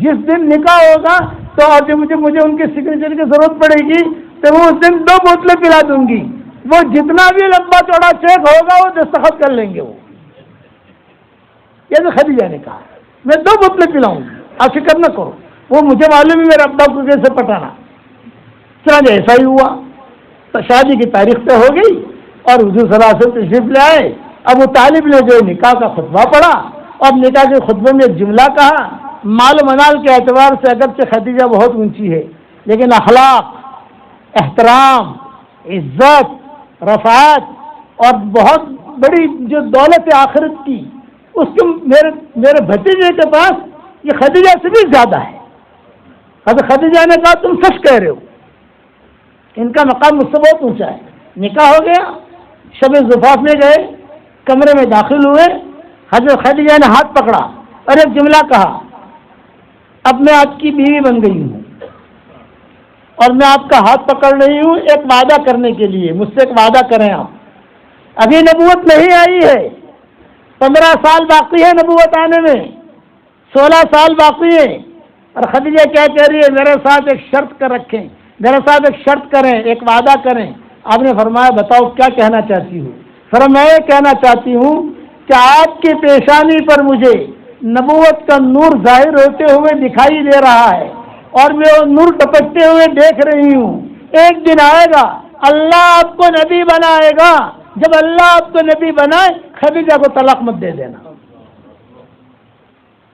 جس دن نکاح ہوگا تو آج مجھے ان کے سگنیچر کی ضرورت پڑے گی تو وہ اس دن 2 بوتلیں پلا دوں گی. وہ جتنا بھی لمبا چوڑا چیک ہوگا وہ دستخط کر لیں گے. وہ یہ تو خدیجہ نے کہا میں 2 بوتلیں پلاؤں گی, آپ فکر نہ کرو. وہ مجھے معلوم ہے میرے ابا کو کیسے پٹانا. چنانچہ ایسا ہی ہوا. تو شادی کی تاریخ طے ہو گئی اور حضور صلی اللہ علیہ وسلم تشریف لے آئے. ابو طالب نے جو نکاح کا خطبہ پڑھا اور نکاح کے خطبے میں ایک جملہ کہا. مال و منال کے اعتبار سے اگرچہ خدیجہ بہت اونچی ہے, لیکن اخلاق, احترام, عزت, رفعت اور بہت بڑی جو دولت آخرت کی اس کے میرے بھتیجے کے پاس یہ خدیجہ سے بھی زیادہ ہے. حضرت خدیجہ نے کہا تم سچ کہہ رہے ہو, ان کا مقام مجھ سے بہت اونچا ہے. نکاح ہو گیا, شب زفاف میں گئے, کمرے میں داخل ہوئے. حضرت خدیجہ نے ہاتھ پکڑا اور ایک جملہ کہا اب میں آپ کی بیوی بن گئی ہوں اور میں آپ کا ہاتھ پکڑ رہی ہوں ایک وعدہ کرنے کے لیے, مجھ سے ایک وعدہ کریں آپ. ابھی نبوت نہیں آئی ہے, 15 سال باقی ہے نبوت آنے میں, 16 سال باقی ہے. اور خدیجہ کیا کہہ رہی ہے میرے ساتھ ایک شرط کر رکھیں, میرے ساتھ ایک شرط کریں, ایک وعدہ کریں. آپ نے فرمایا بتاؤ کیا کہنا چاہتی ہو. سر میں یہ کہنا چاہتی ہوں کہ آپ کی پیشانی پر مجھے نبوت کا نور ظاہر ہوتے ہوئے دکھائی دے رہا ہے اور میں وہ نور ٹپکتے ہوئے دیکھ رہی ہوں. ایک دن آئے گا اللہ آپ کو نبی بنائے گا. جب اللہ آپ کو نبی بنائے خدیجہ کو طلاق مت دے دینا.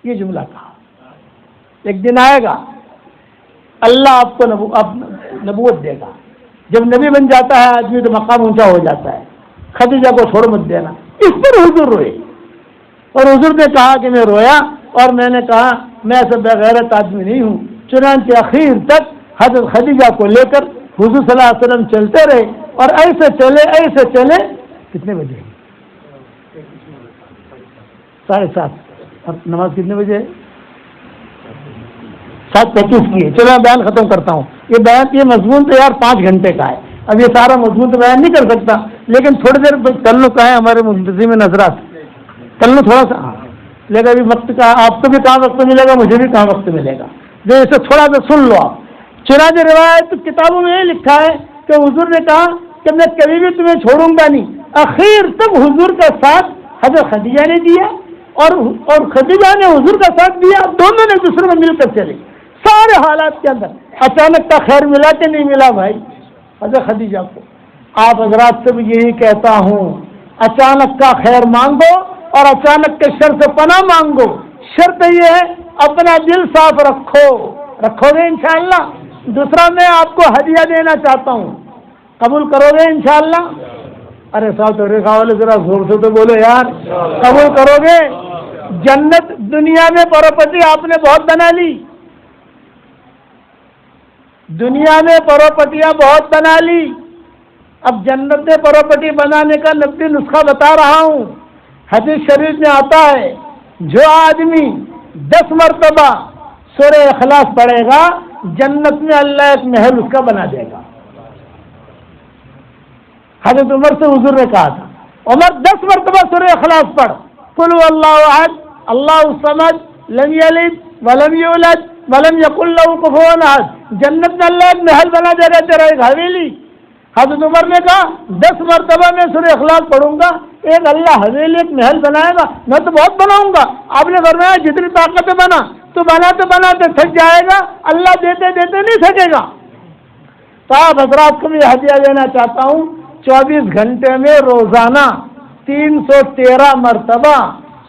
یہ جملہ کہا. ایک دن آئے گا اللہ آپ کو نبوت دے گا. جب نبی بن جاتا ہے آدمی تو مقام اونچا ہو جاتا ہے. خدیجہ کو چھوڑ مت دینا. اس پر حضور روئے اور حضور نے کہا کہ میں رویا اور میں نے کہا میں ایسا بغیرت آدمی نہیں ہوں. چنانچہ اخیر تک حضرت خدیجہ کو لے کر حضور صلی اللہ علیہ وسلم چلتے رہے اور ایسے چلے. کتنے بجے؟ 7:30. اور نماز کتنے بجے؟ 7:35 کی ہے. چلو میں بیان ختم کرتا ہوں. یہ مضمون تو یار 5 گھنٹے کا ہے. اب یہ سارا مضمون تو بیان نہیں کر سکتا لیکن تھوڑی دیر کر لو. کہا ہے ہمارے منتظم نظرات کر لو تھوڑا سا لے گا. ابھی وقت کا آپ کو بھی کہاں وقت ملے گا, مجھے بھی کہاں وقت ملے گا. جو اسے تھوڑا سا سن لو آپ. چنانچہ روایت کتابوں میں یہ لکھا ہے کہ حضور نے کہا کہ میں کبھی بھی تمہیں چھوڑوں گا نہیں. اخیر تک حضور کا ساتھ حضرت خدیجہ نے دیا اور خدیجہ نے حضور کا ساتھ دیا. دونوں نے دوسرے میں مل کر چلے سارے حالات کے اندر. اچانک کا خیر ملا کہ نہیں ملا بھائی حضرت خدیجہ کو. آپ حضرات سے بھی یہی کہتا ہوں اچانک کا خیر مانگو اور اچانک کے شر سے پناہ مانگو. شرط یہ ہے اپنا دل صاف رکھو گے انشاءاللہ. دوسرا میں آپ کو ہدیہ دینا چاہتا ہوں, قبول کرو گے انشاءاللہ؟ ارے صاحب والے ذرا زور سے تو بولو یار. قبول کرو گے؟ جنت دنیا میں پراپرٹی آپ نے بہت بنا لی. دنیا میں پراپرٹیاں بہت بنا لی. اب جنت میں پراپرٹی بنانے کا نقطی نسخہ بتا رہا ہوں. حدیث شریف میں آتا ہے جو آدمی 10 مرتبہ سورہ اخلاص پڑھے گا جنت میں اللہ ایک محل اس کا بنا دے گا. حضرت عمر سے حضور نے کہا تھا عمر 10 مرتبہ سورہ اخلاص پڑھ. قل هو اللہ احد اللہ الصمد لم یلد ولم یولد ولم یکن له کفوا احد. جنت میں اللہ ایک محل بنا دے گا, تیرا ایک حویلی. حضرت عمر نے کہا 10 مرتبہ میں سورہ اخلاص پڑھوں گا ایک اللہ حویلی ایک محل بنائے گا. میں تو بہت بناؤں گا. آپ نے فرمایا جتنی طاقت بنا تو بناتے تھک جائے گا, اللہ دیتے نہیں تھکے گا. تو آپ حضرات کو بھی ہدیہ دینا چاہتا ہوں. 24 گھنٹے میں روزانہ 313 مرتبہ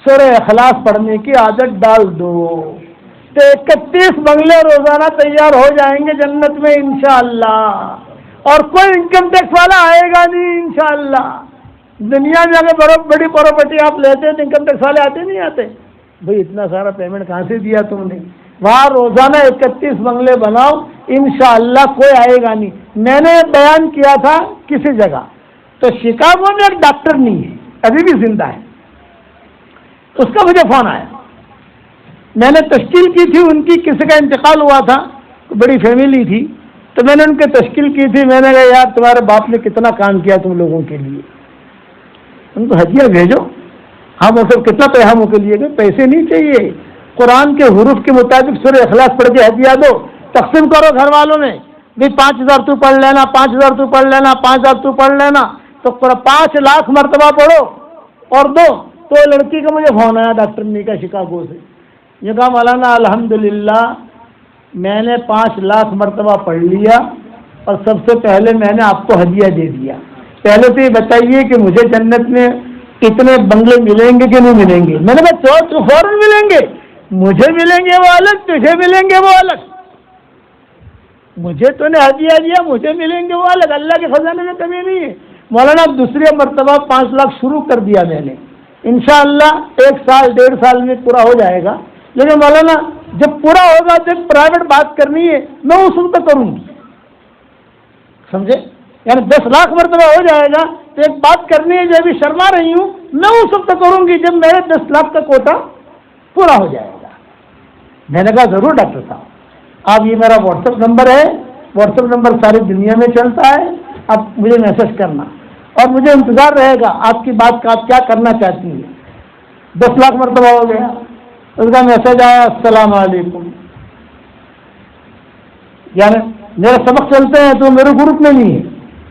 سورہ اخلاص پڑھنے کی عادت ڈال دو تو 31 بنگلے روزانہ تیار ہو جائیں گے جنت میں انشاءاللہ. اور کوئی انکم ٹیکس والا آئے گا نہیں انشاءاللہ. دنیا میں اگر بڑی پراپرٹی آپ لیتے تو انکم ٹیکس والے آتے نہیں آتے. بھئی اتنا سارا پیمنٹ کہاں سے دیا تم نے؟ وہاں روزانہ 31 بنگلے بناؤ انشاءاللہ کوئی آئے گا نہیں. میں نے بیان کیا تھا کسی جگہ تو شکاگو میں ایک ڈاکٹر نہیں ہے, ابھی بھی زندہ ہے. اس کا مجھے فون آیا. میں نے تشکیل کی تھی, ان کی کسی کا انتقال ہوا تھا, بڑی فیملی تھی, تو میں نے ان کی تشکیل کی تھی. میں نے کہا یار تمہارے باپ نے کتنا کام کیا تم لوگوں کے لیے, ان کو ہدیہ بھیجو. ہم سب کتنا پیسہ کے لیے گئے, پیسے نہیں چاہیے. قرآن کے حروف کے مطابق سورہ اخلاص پڑھ کے ہدیہ دو, تقسیم کرو گھر والوں میں. بھی 5000 تو پڑھ لینا, 5000 تو پڑھ لینا, 5000 تو پڑھ لینا. تو 5 لاکھ مرتبہ پڑھو اور دو. تو لڑکی کا مجھے فون آیا ڈاکٹر نے کا شکاگو سے. یہ کہا مولانا الحمدللہ میں نے 5 لاکھ مرتبہ پڑھ لیا اور سب سے پہلے میں نے آپ کو ہدیہ دے دیا. پہلے تو یہ بتائیے کہ مجھے جنت میں اتنے بنگلے ملیں گے کہ نہیں ملیں گے؟ میں نے کہا تو فوراً ملیں گے. مجھے ملیں گے وہ الگ, تجھے ملیں گے وہ الگ. مجھے تو نے ہدیہ دیا, مجھے ملیں گے وہ الگ. اللہ کے خزانے میں کمی نہیں ہے. مولانا دوسری مرتبہ 5 لاکھ شروع کر دیا میں نے. انشاءاللہ 1 سال 1.5 سال میں پورا ہو جائے گا. لیکن مولانا جب پورا ہوگا جب پرائیویٹ بات کرنی ہے میں اس وقت کروں گی, سمجھے؟ یعنی 10 لاکھ مرتبہ ہو جائے گا تو ایک بات کرنی ہے جو ابھی شرما رہی ہوں میں اس وقت کروں گی جب میرے 10 لاکھ کا کوٹا پورا ہو جائے گا. میں نے کہا ضرور ڈاکٹر صاحب. آپ یہ میرا واٹس ایپ نمبر ہے, واٹس ایپ نمبر ساری دنیا میں چلتا ہے. آپ مجھے میسج کرنا اور مجھے انتظار رہے گا آپ کی بات کا, آپ کیا کرنا چاہتی ہیں. 10 لاکھ مرتبہ ہو گیا. اس کا میسج آیا السلام علیکم. یعنی میرے سبق چلتے ہیں تو میرے گروپ میں نہیں ہے,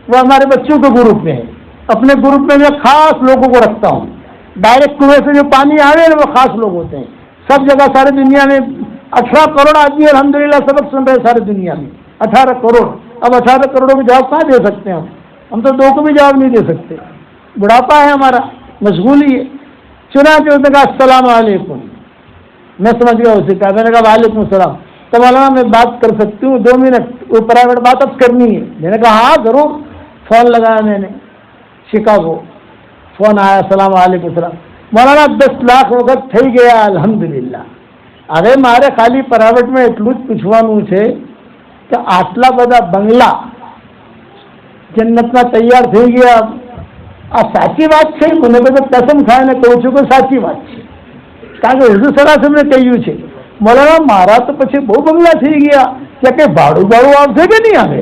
وہ ہمارے بچوں کے گروپ میں ہے. اپنے گروپ میں خاص لوگوں کو رکھتا ہوں. ڈائریکٹ کنویں سے جو پانی آئے نا وہ خاص لوگ ہوتے ہیں. سب جگہ ساری دنیا میں 18 کروڑ آدمی الحمدللہ سبق سن رہے ساری دنیا میں. 18 کروڑ. اب 18 کروڑوں کو جواب کہاں دے سکتے ہیں ہم تو 2 کو بھی جواب نہیں دے سکتے. بڑھاپا ہے ہمارا, مشغولی ہے. چنانچہ اس نے کہا السلام علیکم. میں سمجھ گیا اسے کہا, میں نے کہا وعلیکم السلام. تو مولانا میں بات کر سکتی ہوں 2 منٹ, وہ پرائیویٹ بات اب کرنی ہے. میں نے کہا ہاں ضرور. فون لگایا میں نے شکاگو, فون آیا السلام علیکم السلام. مولانا 10 લાખ વખત થઈ ગયા અલ્હમ્દુલિલ્લાહ. હવે મારે ખાલી પ્રાઇવેટમાં એટલું જ પૂછવાનું છે કે આટલા બધા બંગલા જન્નતના તૈયાર થઈ ગયા, આ સાચી વાત છે? મને બધું કસમ ખાઈને કહું છું કે સાચી વાત છે, કારણ કે હુઝુર સલ્લલ્લાહુ અલૈહિ વસલ્લમે કહ્યું છે. મોલાના મારા તો પછી બહુ બંગલા થઈ ગયા, કે કંઈ ભાડું આવશે કે નહીં આવે?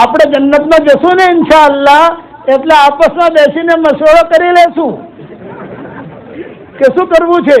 આપણે જન્નતમાં જશું ને ઇન્શાઅલ્લાહ, એટલે આપસમાં બેસીને મશવરો કરી લેશું કે શું કરવું છે.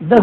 10